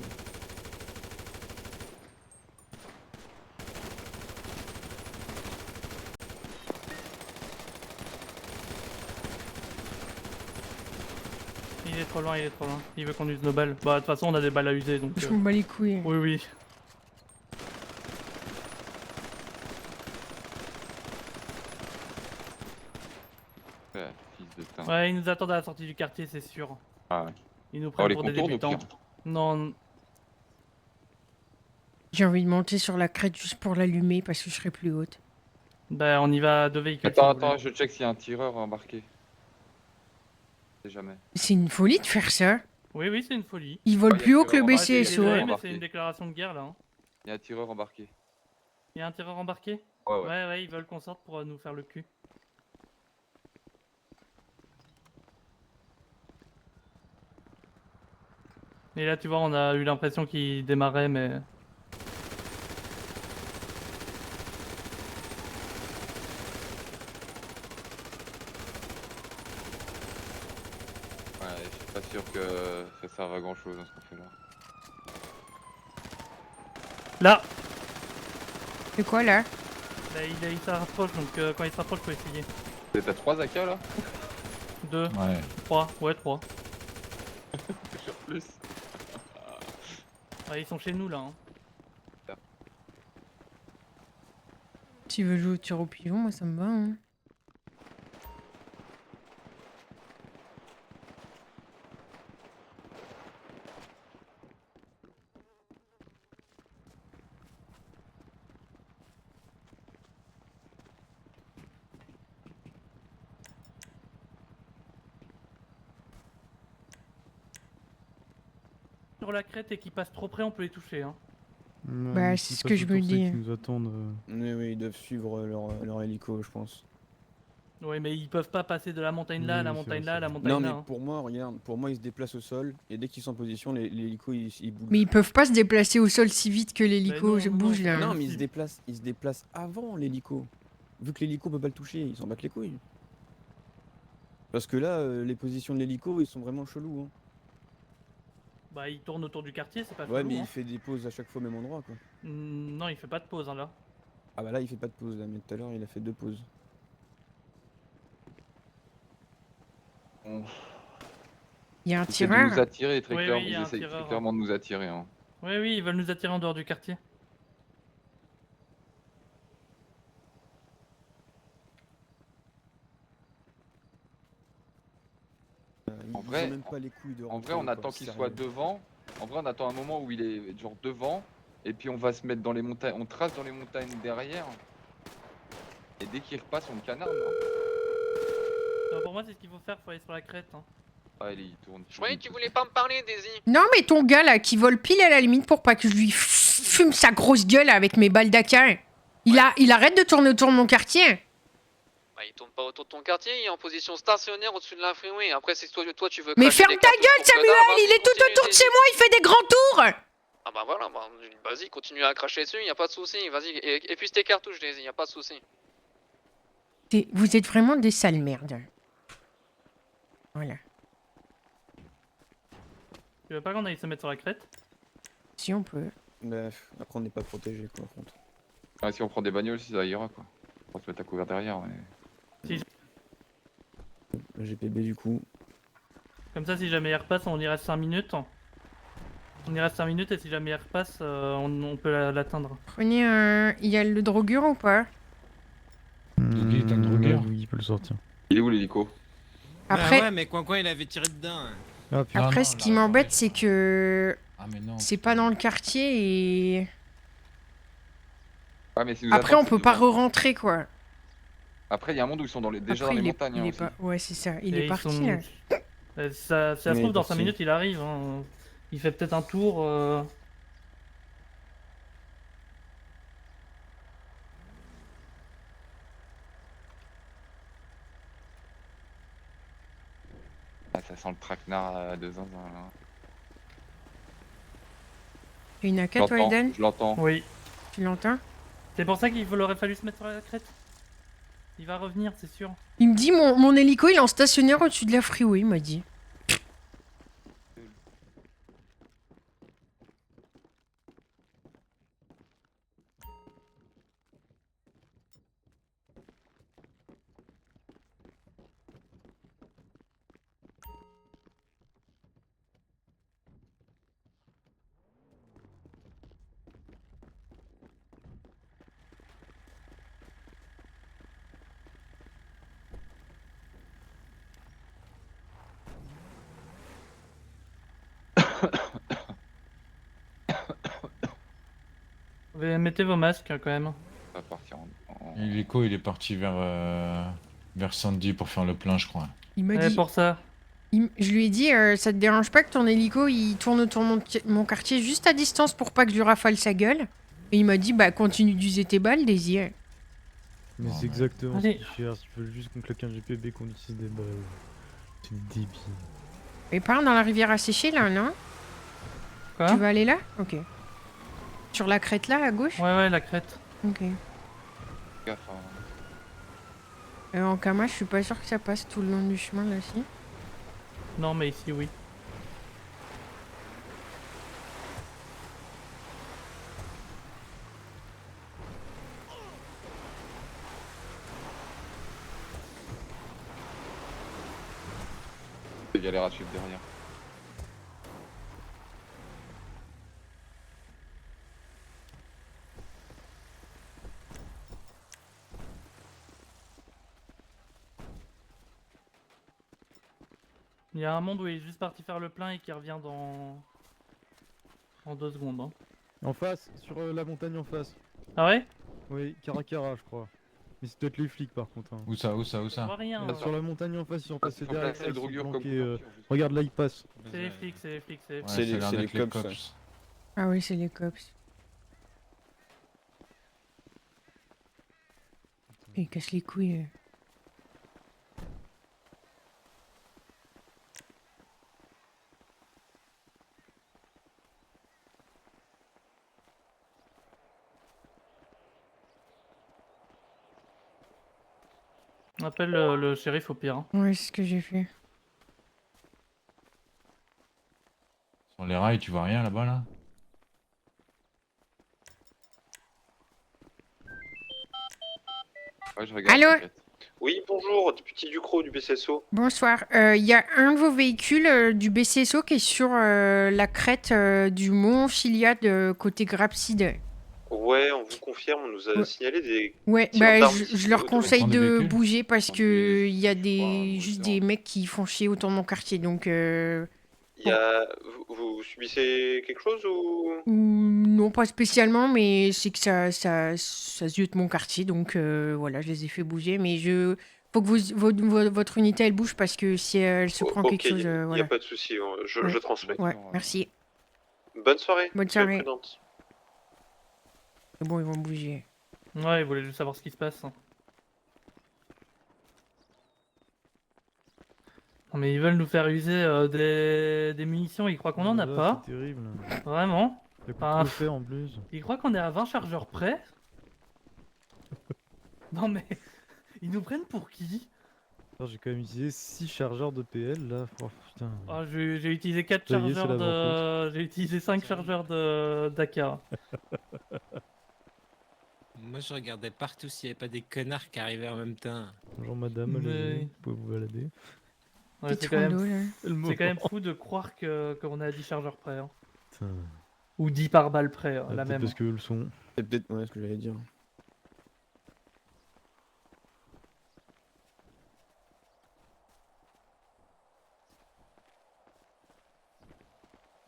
Il est trop loin, il est trop loin. Il veut qu'on use nos balles. Bah, de toute façon, on a des balles à user donc. Je m'en bats les couilles. Oui, oui. Fils de teint. Ouais, ils nous attendent à la sortie du quartier, c'est sûr. Ah ouais. Ils nous Oh, prennent les pour des contournes, au débutants. pire. Non, J'ai envie de monter sur la crête juste pour l'allumer parce que je serai plus haute. bah, on y va à deux véhicules. Attends, si vous attends, voulez. je check s'il y a un tireur embarqué. Je sais jamais. C'est une folie de faire ça. Oui, oui, c'est une folie. Ils volent Ouais, y a plus haut tireur que le embarqué, Ouais, BCSO. désolé, mais embarqué. c'est une déclaration de guerre là. hein. Il y a un tireur embarqué. Il y a un tireur embarqué? Ouais, ouais. Ouais, ils veulent qu'on sorte pour nous faire le cul. Et là, tu vois, on a eu l'impression qu'il démarrait, mais. Ouais, je suis pas sûr que ça serve à grand chose ce qu'on fait là. Là! C'est quoi là? Là, il se rapproche, donc quand il se rapproche, faut essayer. T'as 3 AK là? 2, Ouais. 3, ouais, 3. Sur plus. Ouais, ils sont chez nous là. Hein. Tu veux jouer au tir au pigeon, moi ça me va. Hein. Sur la crête et qui passent trop près, on peut les toucher. Hein. Bah, c'est ce que je me dis. Qui nous attendent. Oui, ils doivent suivre leur hélico, je pense. Ouais, mais ils peuvent pas passer de la montagne là à la Oui, c'est montagne vrai, là à c'est la vrai. montagne Non, là. mais hein. pour moi, regarde, pour moi, ils se déplacent au sol, et dès qu'ils sont en position, les hélicos, ils bougent. Mais ils peuvent pas se déplacer au sol si vite que l'hélico non, bouge non, là. Non, mais ils se déplacent avant l'hélico. Vu que l'hélico peut pas le toucher, ils s'en battent les couilles. Parce que là, les positions de l'hélico, ils sont vraiment chelous. Hein. Bah, ils tournent autour du quartier, c'est pas Ouais, chelou, mais hein. il fait des pauses à chaque fois au même endroit, quoi. Non, il fait pas de pause hein, là. Ah bah là, il fait pas de pause, là, mais tout à l'heure, il a fait 2 pauses. Il y a un Ils essaient de tireur. nous attirer, très Oui, clairement. oui, il y a Ils un essayent tireur. très clairement de nous attirer. Hein. Oui, oui, ils veulent nous attirer en dehors du quartier. Ils En vrai, ont même pas les couilles de En rentrer, vrai, on quoi, attend qu'il sérieux. soit devant. En vrai, on attend un moment où il est genre devant. Et puis on va se mettre dans les montagnes. On trace dans les montagnes derrière. Et dès qu'il repasse, on le canarde. Hein. Non, pour moi, c'est ce qu'il faut faire, faut aller sur la crête. Hein. Allez, il tourne. Je croyais que tu voulais pas me parler, Daisy. Non, mais ton gars là qui vole pile à la limite pour pas que je lui fume sa grosse gueule avec mes balles d'Aka. Il arrête de tourner autour de mon quartier. Bah, il tourne pas autour de ton quartier, il est en position stationnaire au-dessus de la freeway. Après, c'est toi tu veux. Mais cracher ferme des ta cartouches gueule, pour Samuel. connard, Il vas-y, est tout continue, autour de Daisy. chez moi. Il fait des grands tours. Ah bah voilà, bah, vas-y, continue à cracher dessus, y a pas de souci. Vas-y, épuise tes cartouches, Daisy, y a pas de souci. Vous êtes vraiment des sales merdes. Voilà. Tu veux pas qu'on aille se mettre sur la crête? Si on peut. Bref, après on n'est pas protégé quoi contre. Ah, si on prend des bagnoles, si ça ira quoi. On va se mettre à couvert derrière. Mais... Le GPB du coup. Comme ça, si jamais il repasse, on y reste 5 minutes. On y reste 5 minutes et si jamais il repasse, on peut l'atteindre. Prenez un. Il y a le drogueur ou pas? Il est un drogueur. Oui, il peut le sortir. Il est où l'hélico? Après- Bah ouais, mais Coin il avait tiré dedans. Hein. Ah, putain. Après, ce qui m'embête, c'est que. Ah, mais non. C'est pas dans le quartier et. Ah, mais s'ils nous Après, attendent, on c'est peut pas devant. re-rentrer quoi. Après, il y a un monde où ils sont déjà Après, dans les il est- montagnes. il hein, est aussi. pas- Ouais, c'est ça. Il Et est ils parti sont- là. Ça se Mais trouve, dans 5 parti. minutes, il arrive. Hein. Il fait peut-être un tour. Ah, ça sent le traquenard de zinzin là. Il y en a Je 4 toi, l'entends, Eden? je l'entends. Oui. Tu l'entends? C'est pour ça qu'il aurait fallu se mettre sur la crête. Il va revenir, c'est sûr. Il me dit mon hélico il est en stationnaire au-dessus de la freeway, il m'a dit. Mettez vos masques quand même. On va partir L'hélico, il est parti vers Sandy pour faire le plein, je crois. Il m'a Ouais, dit. pour ça. Je lui ai dit, ça te dérange pas que ton hélico il tourne autour de mon quartier juste à distance pour pas que je lui rafale sa gueule? Et il m'a dit, bah continue d'user tes balles, Désir. Mais Bon, c'est exactement ce allez. qu'ils cherchent. Ils veulent juste qu'on claque un GPB, qu'on utilise des balles. C'est débile. Et part dans la rivière asséchée là, non? Quoi? Tu vas aller là? Ok. Sur la crête là, à gauche? Ouais, la crête. Ok. Gaffe, En Kama, je suis pas sûr que ça passe tout le long du chemin là, si. Non, mais ici, oui. C'est galère à suivre derrière. Il y a un monde où il est juste parti faire le plein et qui revient en 2 secondes. Hein. En face, sur la montagne en face. Ah ouais? Oui, Caracara, je crois. Mais c'est peut-être les flics par contre. Hein. Où ça? Je vois rien. Sur la montagne en face, ils sont passés faut derrière. placer le ils sont drogueur comme planqués, couverture, juste. regarde là, ils passent. C'est les flics, c'est les flics, c'est les Ouais, flics. C'est ça a l'air les d'être les cops, cops. Ah oui, c'est les cops. Il casse les couilles. On appelle le shérif au pire. Hein. Ouais, c'est ce que j'ai fait. Sur les rails, tu vois rien là-bas là? Ouais, je regarde. Allô? t'inquiète. Oui, bonjour, député Ducrot du BCSO. Bonsoir. Il y a un de vos véhicules du BCSO qui est sur la crête du mont Chiliad côté Grapside. Ouais, on vous confirme, on nous a Ouais. signalé des Ouais, tirs bah, d'armes je leur automatiques. conseille Prendre des de véhicules bouger parce Prendre que il y a juste moteur. des mecs qui font chier autour de mon quartier. Donc, Il y a... vous subissez quelque chose ou... non, pas spécialement, mais c'est que ça ziote mon quartier. Donc, voilà, je les ai fait bouger. Mais faut que votre unité, elle bouge parce que si elle se prend Ok, quelque chose, il n'y a voilà. pas de souci, je Ouais. transmets. Ouais, merci. Bonne soirée, Bonne soyez soirée. prudente. C'est bon, ils vont bouger. Ouais, ils voulaient juste savoir ce qui se passe. Non, mais ils veulent nous faire user des munitions, ils croient qu'on en a Là, pas. c'est terrible. Vraiment. Ça coûte Enfin, trop cher en plus. ils croient qu'on est à 20 chargeurs près. Non mais, ils nous prennent pour qui? Alors, j'ai quand même utilisé 6 chargeurs de PL là. Oh, putain. Ah, j'ai utilisé 4 Ça y est, c'est chargeurs la de... J'ai utilisé 5 chargeurs d'AK. Moi, je regardais partout s'il n'y avait pas des connards qui arrivaient en même temps. Bonjour madame, Mais- allez-y, vous pouvez vous balader. Ouais, Petit c'est quand même... rando, là. C'est quand même fou de croire qu'on est à 10 chargeurs près. Hein. Putain. Ou 10 par balle près, Ah, la peut-être même. parce que eux le sont. C'est peut-être ouais, ce que j'allais dire.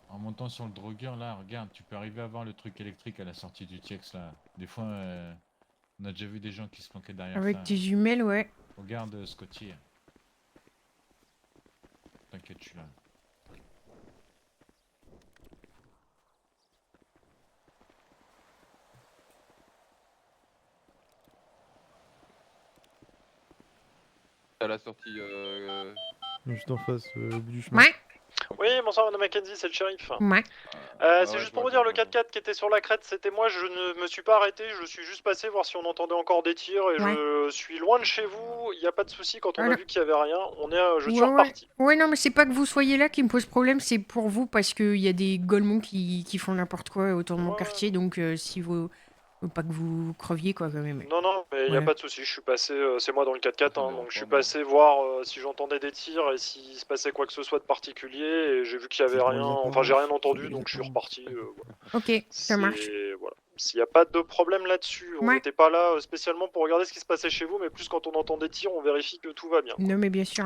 En montant sur le drogueur, là, regarde, tu peux arriver à voir le truc électrique à la sortie du TX, là. Des fois, on a déjà vu des gens qui se planquaient derrière Avec ça. tes jumelles, ouais. Regarde, Scotty. T'inquiète, je suis là. À la sortie. Juste en face, au bout du chemin. Ouais. Oui, bonsoir Madame Mackenzie, c'est le shérif. Ouais. C'est juste pour vous dire, le 4x4 qui était sur la crête, c'était moi, je ne me suis pas arrêté, je suis juste passé voir si on entendait encore des tirs et Ouais. je suis loin de chez vous, il n'y a pas de souci, quand on a Alors- vu qu'il n'y avait rien, je suis Ouais, reparti. ouais, non, mais c'est pas que vous soyez là qui me pose problème, c'est pour vous parce qu'il y a des golemons qui font n'importe quoi autour de mon quartier, donc si vous. Faut pas que vous creviez, quoi, quand même. Non, non, mais il n'y a Ouais. pas de souci, je suis passé, c'est moi dans le 4x4, hein, donc je suis passé voir si j'entendais des tirs et s'il se passait quoi que ce soit de particulier, et j'ai vu qu'il n'y avait rien, enfin j'ai rien entendu, donc je suis reparti. Voilà. Ok, ça marche. Voilà. S'il n'y a pas de problème là-dessus, on Ouais. n'était pas là spécialement pour regarder ce qui se passait chez vous, mais plus quand on entend des tirs, on vérifie que tout va bien. Non, mais bien sûr.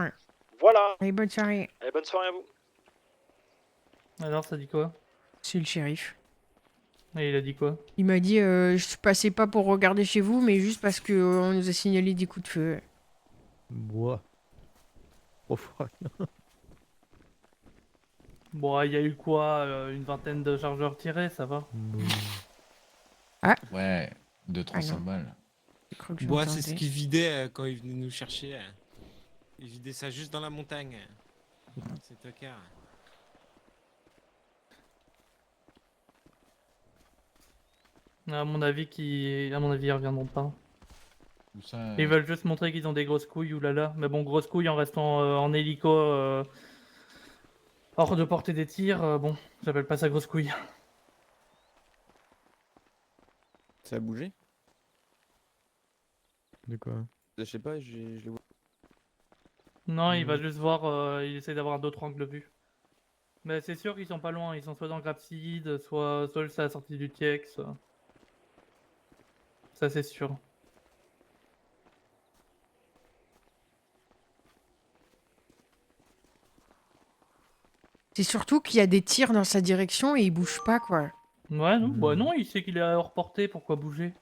Voilà, Allez, bonne soirée. et bonne soirée à vous. Alors, ça dit quoi? C'est le shérif. Et il a dit quoi? Il m'a dit je passais pas pour regarder chez vous, mais juste parce que on nous a signalé des coups de feu. Moi. Oh, fuck. Bon, il y a eu quoi? Une vingtaine de chargeurs tirés, ça va? Ah. Ouais, 200-300 non. balles. Moi, c'est ce qu'ils vidaient quand ils venaient nous chercher. Ils vidaient ça juste dans la montagne. C'est tocard. À mon avis, ils reviendront pas. Où ça, Ils veulent juste montrer qu'ils ont des grosses couilles, oulala. Mais bon, grosses couilles en restant en hélico hors de portée des tirs, bon, j'appelle pas ça grosse couille. Ça a bougé? De quoi? Je sais pas, je le vois. Non, il va juste voir, il essaie d'avoir d'autres angles de vue. Mais c'est sûr qu'ils sont pas loin, ils sont soit dans Grapside, soit juste à la sortie du TX. Ça c'est sûr. C'est surtout qu'il y a des tirs dans sa direction et il bouge pas, quoi. Ouais, non, bah non, il sait qu'il est à hors portée, pourquoi bouger?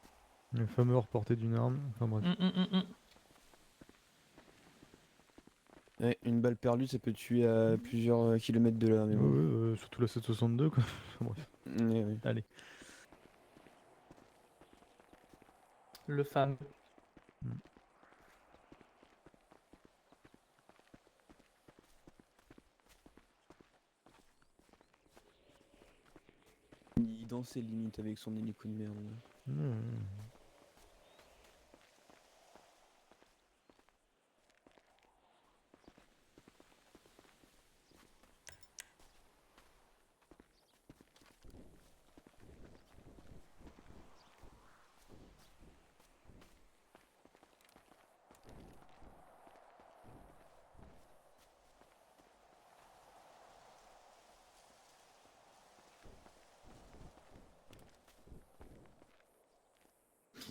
Le fameux hors portée d'une arme. Enfin bref. Ouais, une balle perdue, ça peut tuer à plusieurs kilomètres de là. Mais bon. Ouais, surtout la 762 quoi. Enfin, bref. Ouais, ouais. Allez. Le fameux. Il dansait limite avec son hélico de merde. Là.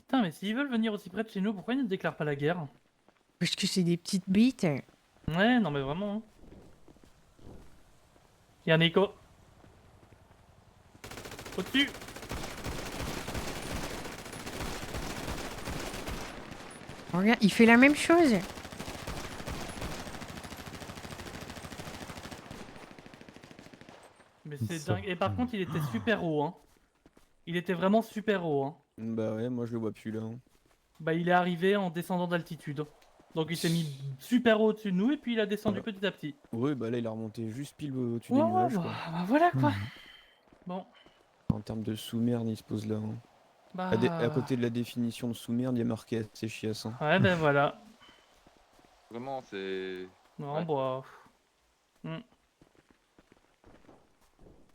Putain, mais s'ils veulent venir aussi près de chez nous, pourquoi ils ne déclarent pas la guerre? Parce que c'est des petites bites. Ouais, non mais vraiment. Hein. Il y a un écho. Au-dessus. Regarde, il fait la même chose. Mais c'est dingue. Et par contre, il était super haut. Hein. Il était vraiment super haut. Hein. Bah ouais, moi je le vois plus là. Hein. Bah, il est arrivé en descendant d'altitude. Donc il s'est mis super haut au-dessus de nous et puis il a descendu petit à petit. Oui, bah là il a remonté juste pile au-dessus Ouais, des nuages. bah, Quoi. bah voilà quoi. Bon. En termes de sous-merde, il se pose là. Hein. Bah... À côté de la définition de sous-merde, il y a marqué assez chiasse. Hein. Ouais, ben voilà. Vraiment, c'est. Non, Ouais. bah... Hmm.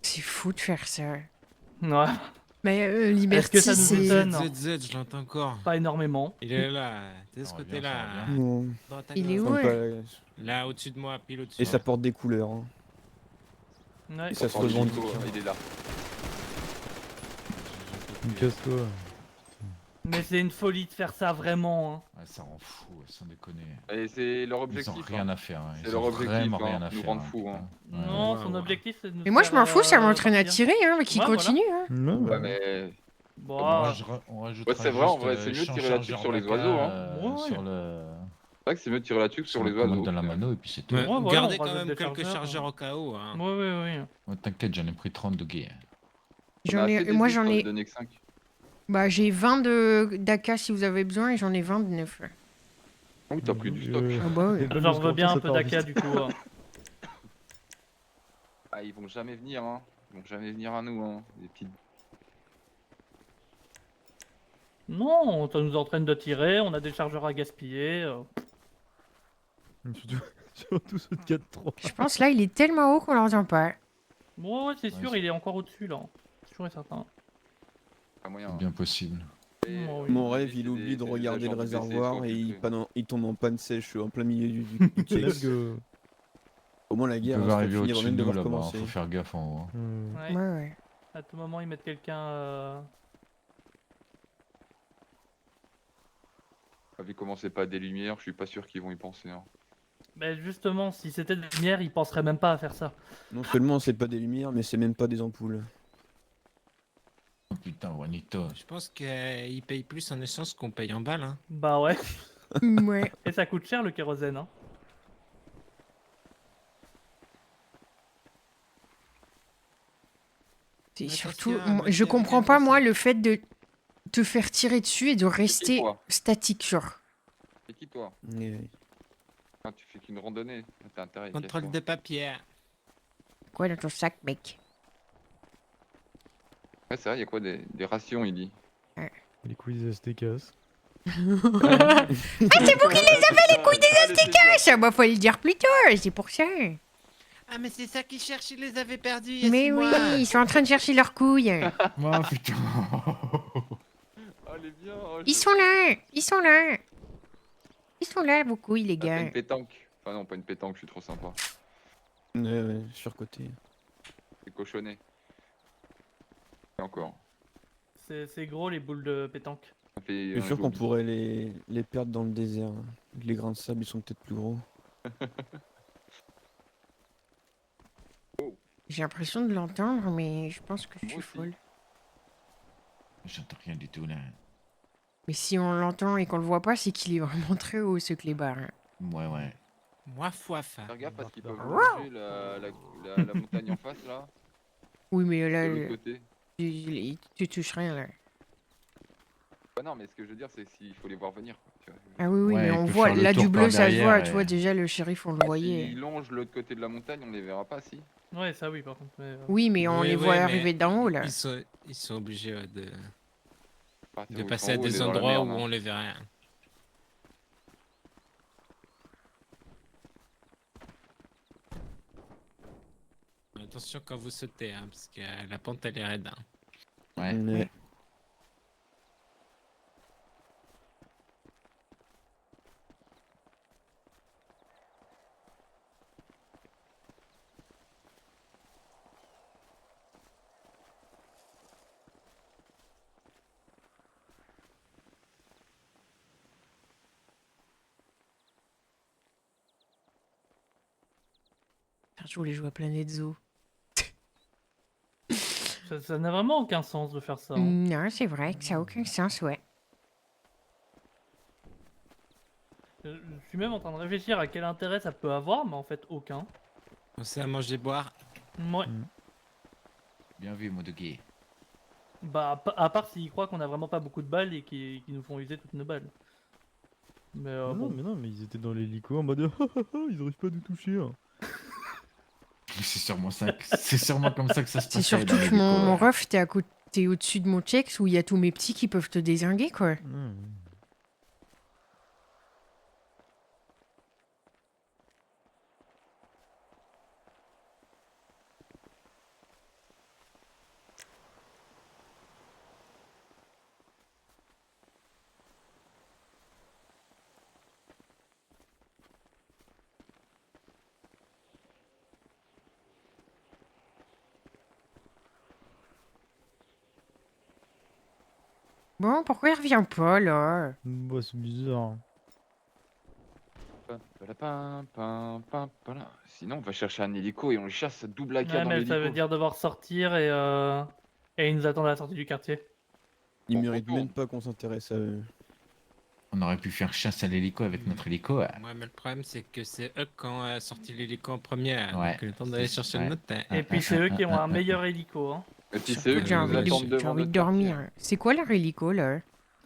C'est fou de faire ça. Ouais. Mais Est-ce Liberty, que ça nous c'est... étonne? ZZ, je l'entends encore. Pas énormément. Il est là, de ce côté-là. Non. Droite à Il est gauche. où, Enfin, ouais pas- Là, au-dessus de moi, pile au-dessus. Et ça porte des couleurs. Hein. Ouais. Et ça se Porte revendique. Chico, il est là. Casse-toi. Mais c'est une folie de faire ça vraiment. Hein. Ah, ça rend fou, sans déconner. Et c'est leur Ils objectif. ont rien hein. à faire. Hein. C'est Ils leur ont objectif, vraiment hein, rien à nous faire. rendre hein, fous. Hein. putain. Non, ouais, son ouais. objectif c'est de nous Mais moi je m'en fous, ça m'entraîne à partir. tirer, hein, mais qu'il Ouais, continue. Hein. Non, Bah, Ouais, mais. Bon, On rajoute. Ouais, c'est vrai, en vrai, c'est mieux de tirer là-dessus sur les oiseaux. Hein. Ouais. Sur le. C'est vrai que c'est mieux de tirer là-dessus que sur les commande oiseaux. de la mano et puis c'est tout. Ouais, Ouais, voilà, gardez on quand rajoute même des quelques chargeurs, chargeurs au cas où. Hein. Ouais, ouais, ouais. Ouais, t'inquiète, j'en ai pris 30 de guerre. Moi j'en ai... Donné que 5. Bah j'ai 20 d'AK si vous avez besoin et j'en ai 20 de 9. Oui, t'as pris du stock. Ah bah ouais. J'en veux bien un peu d'AK du coup. Hein. Ah, ils vont jamais venir, hein. Ils vont jamais venir à nous, hein. Les petites. Non, ça nous entraîne de tirer, on a des chargeurs à gaspiller. Surtout ceux de 4-3. Je pense là il est tellement haut qu'on l'entend pas. Bon, ouais, c'est sûr, il est encore au-dessus là. C'est sûr et certain. Pas moyen. C'est bien possible. Bon, oui. Mon rêve, il oublie de regarder le réservoir et il tombe en panne sèche en plein milieu du Let's case. go. Au moins la Ils guerre, peuvent hein, ça arriver finit avant au-dessus même de de nous devoir là-bas, commencer. faut faire gaffe en haut. hein. Ouais. Ouais ouais. À tout moment, ils mettent quelqu'un. Vu comment c'est pas des lumières, je suis pas sûr qu'ils vont y penser. Hein. Mais justement, si c'était des lumières, ils penseraient même pas à faire ça. Non seulement c'est pas des lumières, mais c'est même pas des ampoules. Oh putain, Juanito. Je pense qu'ils payent plus en essence qu'on paye en balles. Hein. Bah ouais. Ouais. Et ça coûte cher le kérosène. Hein. C'est Attention, surtout, Mathieu, je comprends avec pas un moi le fait de te faire tirer dessus et de rester toi statique genre. C'est qui toi Et- Ah, tu fais qu'une randonnée. T'as intérêt. Contrôle casse-toi. de papier. Quoi dans ton sac mec? Ouais, c'est vrai, y a quoi des rations, il dit. Les couilles des Aztecas. Ah c'est vous qui les avez les couilles des Aztecas. Bah faut le dire plus tôt, c'est pour ça. Ah, mais c'est ça qu'ils cherchent, ils les avaient perdus il y a Mais 6 oui, mois. ils sont en train de chercher leurs couilles. Oh putain. Oh, elle est bien. oh, Ils je- sont là, ils sont là. Ils sont là vos couilles les Ah, t'as gars. une pétanque. Enfin non, pas une pétanque, je suis trop sympa. Ouais, surcoté. C'est cochonné. Et encore. C'est gros les boules de pétanque. Ça fait Je suis un sûr qu'on jour. pourrait les perdre dans le désert. Les grains de sable, ils sont peut-être plus gros. J'ai l'impression de l'entendre, mais je pense que je suis Moi aussi. folle. J'entends rien du tout là. Mais si on l'entend et qu'on le voit pas, c'est qu'il est vraiment très haut ce clébard. Hein. Ouais, ouais. Moi, foif. Faire gaffe parce qu'ils peuvent longer la montagne en face là. Oui, mais là, De l'autre côté. tu touches rien là. Bah non, mais ce que je veux dire, c'est s'il faut les voir venir. Quoi, tu vois. Ah oui, oui, Ouais, mais il on peut voit, faire le là tour du par bleu ça se derrière voit, et- tu vois, déjà le shérif on le voyait. S'ils longent l'autre côté de la montagne, on les verra pas, si. Ouais, ça oui, par contre. Mais, Oui, mais on Oui, les oui, voit mais arriver d'en haut là. Ils sont obligés de Partir où ils passer sont à hauts, on est des dans la endroits merde, où hein. on les verrait. Attention quand vous sautez, hein, parce que la pente elle est raide. Hein. Ouais. Ouais. Je voulais jouer à Planète Zoo. Ça n'a vraiment aucun sens de faire ça. hein. Non, c'est vrai que ça n'a aucun sens, ouais. Je suis même en train de réfléchir à quel intérêt ça peut avoir, mais en fait aucun. Pensez à manger et boire. Ouais. Bien vu, Modogué. Bah, à part s'ils croient qu'on a vraiment pas beaucoup de balles et qu'ils nous font user toutes nos balles. Mais Non, bon. mais non, mais ils étaient dans l'hélico en mode ils arrivent pas à nous toucher. Hein. C'est sûrement ça. C'est sûrement comme ça que ça se C'est passait. surtout dans que l'hélico, mon ouais. ref, t'es au-dessus de mon chex où il y a tous mes petits qui peuvent te dézinguer, quoi. Bon, pourquoi il revient pas, là? Bah, c'est bizarre. Sinon, on va chercher un hélico et on le chasse à double AK Ouais, dans mais ça veut l'hélico. dire devoir sortir et ils nous attendent à la sortie du quartier. Ils méritent même pas qu'on s'intéresse à eux. On aurait pu faire chasse à l'hélico avec notre hélico. Ouais. Ouais, mais le problème, c'est que c'est eux qui ont sorti l'hélico en premier. Ouais, Donc, le temps d'aller c'est- chercher ouais. le nôtre. hein. Et puis c'est eux qui ont un meilleur hélico. Hein. Et puis c'est eux qui J'ai nous envie, attendent j'ai devant envie de notre dormir. C'est quoi leur hélico, là?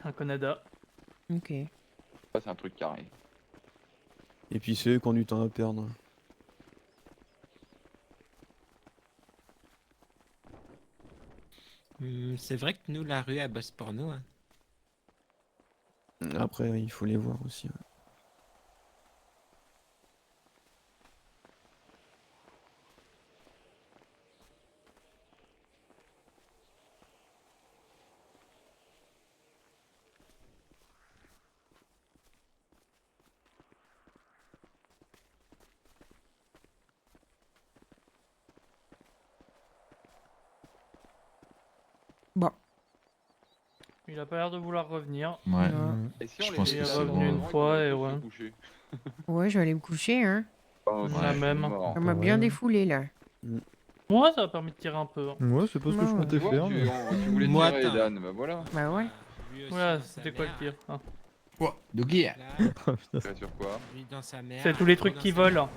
Un Canada. Ok. Ça, c'est un truc carré. Et puis c'est eux qui ont du temps à perdre. C'est vrai que nous, la rue, elle bosse pour nous. hein. Après, il faut les voir aussi. Ouais. Bon. Il a pas l'air de vouloir revenir. Ouais. Et si Je on pense les Il que est c'est revenu bon. une fois et ouais. Ouais, je vais aller me coucher, hein. La même. Ça m'a bien défoulé, là. Moi, ça a permis de tirer un peu. hein. Ouais, c'est pas ce que je Ouais, comptais Tu vois, faire. tu, mais- tu voulais Moi, tirer attends. Dan, bah voilà. Bah ouais. Lui aussi Ouais, dans sa c'était quoi le mère. pire hein. Quoi Doguy. Là, Tu sur quoi lui dans sa mère. C'est tous les lui trucs dans qui sa volent.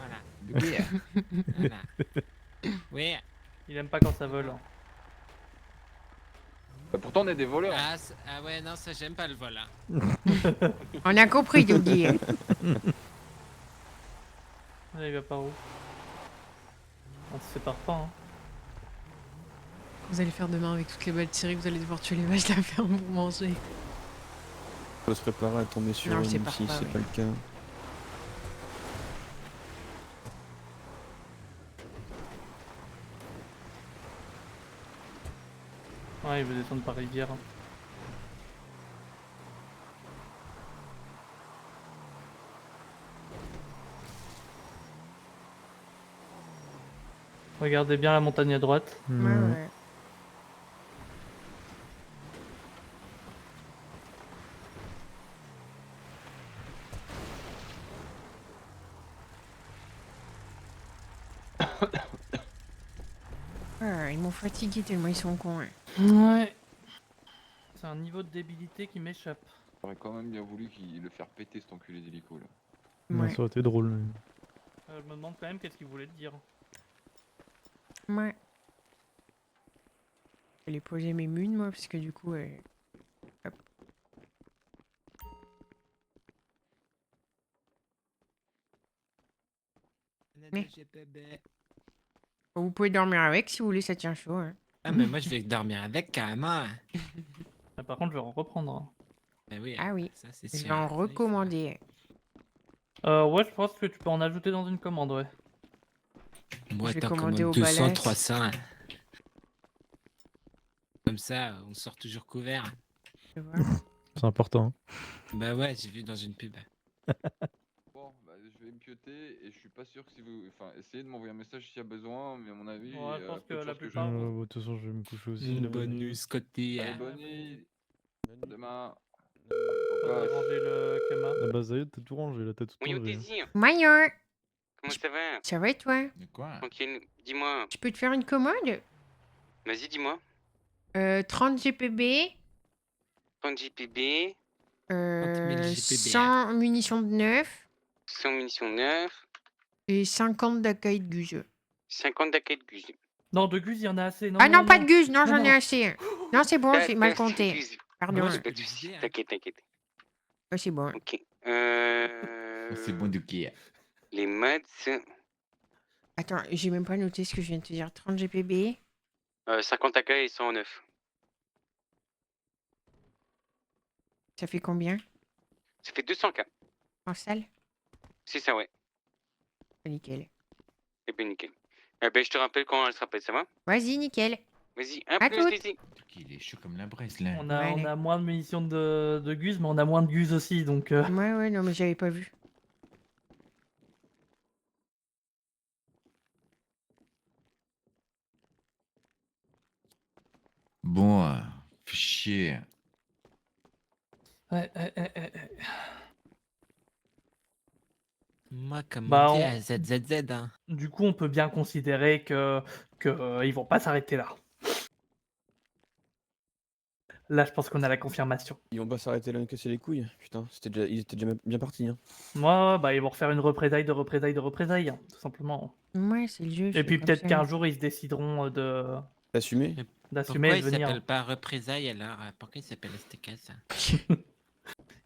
mère, Doguy. Voilà. Oui. Il aime pas quand ça vole. hein. Bah, pourtant, on est des voleurs. Ah ouais, non, ça, j'aime pas le vol. hein. On a compris, Yogi. Là, il va par où? On se sépare pas. Hein. Vous allez faire demain avec toutes les balles tirées, vous allez devoir tuer les vaches de la ferme pour manger. Faut se préparer à tomber sur Non, eux, je sais même pas, si c'est ouais. pas le cas. Ouais, il veut descendre par rivière. hein. Regardez bien la montagne à droite. Ouais, ouais. Ah, ils m'ont fatigué tellement ils sont cons. hein. Ouais. C'est un niveau de débilité qui m'échappe. J'aurais quand même bien voulu qu'il le faire péter cet enculé d'hélico là. Ouais, ça aurait été drôle. Je me demande quand même qu'est-ce qu'il voulait te dire. Ouais. Je vais aller poser mes munes, moi, parce que du coup. Hop. Mais. Vous pouvez dormir avec si vous voulez, ça tient chaud. Hein. Ah, mais moi, je vais dormir avec carrément. hein. Ah, par contre, je vais en reprendre. hein. Bah oui, Ah oui. ça, c'est Je sûr. vais en recommander. Ouais, je pense que tu peux en ajouter dans une commande, ouais. Moi, Je vais t'en commander commandes au 200, balai. 300. hein. Comme ça, on sort toujours couvert. Tu vois. C'est important. Bah ouais, j'ai vu dans une pub. Bon, bah, je vais me pioter et je suis pas sûr que si vous. Enfin, essayez de m'envoyer un message s'il y a besoin, mais à mon avis. Ouais, je pense peu de que la chances je plupart- joue. De toute façon, je vais me coucher aussi. Une là. bonne nuit, Scotty. Allez, hein. bonne nuit. À demain. Faudrait ranger le Kama. Ah bah, ça y est, t'as tout rangé là, t'as tout Oui, enlevé. Daisy. Maillot. Comment ça va? Ça va et toi? De quoi? Tranquille. Dis-moi. Je peux te faire une commande? Vas-y, dis-moi. 30 GPB, 30 JPB, 100 munitions de neuf 100 munitions neuves, et 50 d'accueil de guse. 50 d'accueil de guse. Non, de Guz, il y en a assez. Non, Ah non, non, pas non. de guse, non, Non, j'en ai non. assez. Non, c'est bon, j'ai mal compté. Guse. Pardon. Ouais, pas de soucis. T'inquiète, t'inquiète. Ouais, c'est bon. Ok. C'est bon du qui? Les maths. Attends, j'ai même pas noté ce que je viens de te dire. 30 GPB. 50 accueils et 100 en neuf. Ça fait combien? Ça fait 200K. En salle? C'est ça, ouais. Nickel. Eh ben, nickel. Eh ben, je te rappelle quand elle se rappelle, ça va? Vas-y, nickel. Vas-y, à À plus, toutes. Daisy. Il est chaud comme la braise là. On a, Ouais, on allez. a moins de munitions de Guz, mais on a moins de Guz aussi, donc... Ouais, non, mais j'avais pas vu. Bon, fais chier. Ouais. Moi, comme Bah, on dit on- à ZZZ, hein. Du coup, on peut bien considérer que ils vont pas s'arrêter là. Là, je pense qu'on a la confirmation. Ils vont pas s'arrêter là et casser les couilles. Putain, ils étaient déjà bien partis. Hein. Moi, bah, ils vont refaire une représailles, hein, tout simplement. Ouais, c'est le jeu. Et c'est puis comme peut-être ça. qu'un jour, ils se décideront D'assumer. d'assumer Pourquoi et il de venir. s'appelle pas représailles alors? Pourquoi il s'appelle Aztecas?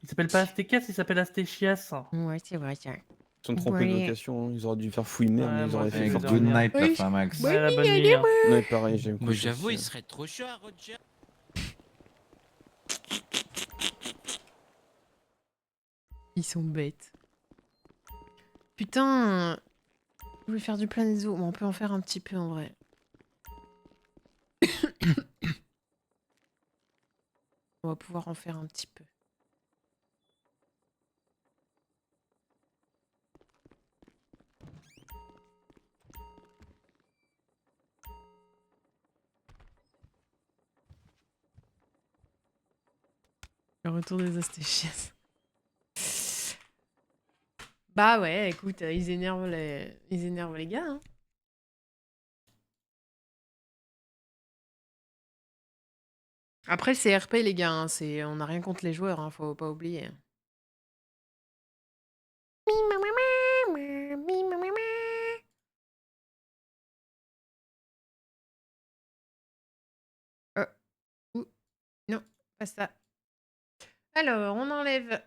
Il s'appelle pas Aztecas, il s'appelle Aztechias. Ouais, c'est vrai, ça. Ils sont trompés de Ouais. location. Hein. Ils auraient dû faire fouille merde, mais ils moi auraient aussi, fait je fort veux Good dire. night, la femme Max. Ouais, la bonne nuit. Hein. Ouais, pareil, j'aime Moi, j'avoue, il serait trop chaud à Roger. Ils sont bêtes. Putain. Je voulais faire du plein zoo, mais on peut en faire un petit peu en vrai. On va pouvoir en faire un petit peu. Le retour des Astéchias. Bah ouais, écoute, ils énervent les gars. Hein. Après, c'est RP les gars, hein, on n'a rien contre les joueurs, hein, faut pas oublier. Non, pas ça. Alors, on enlève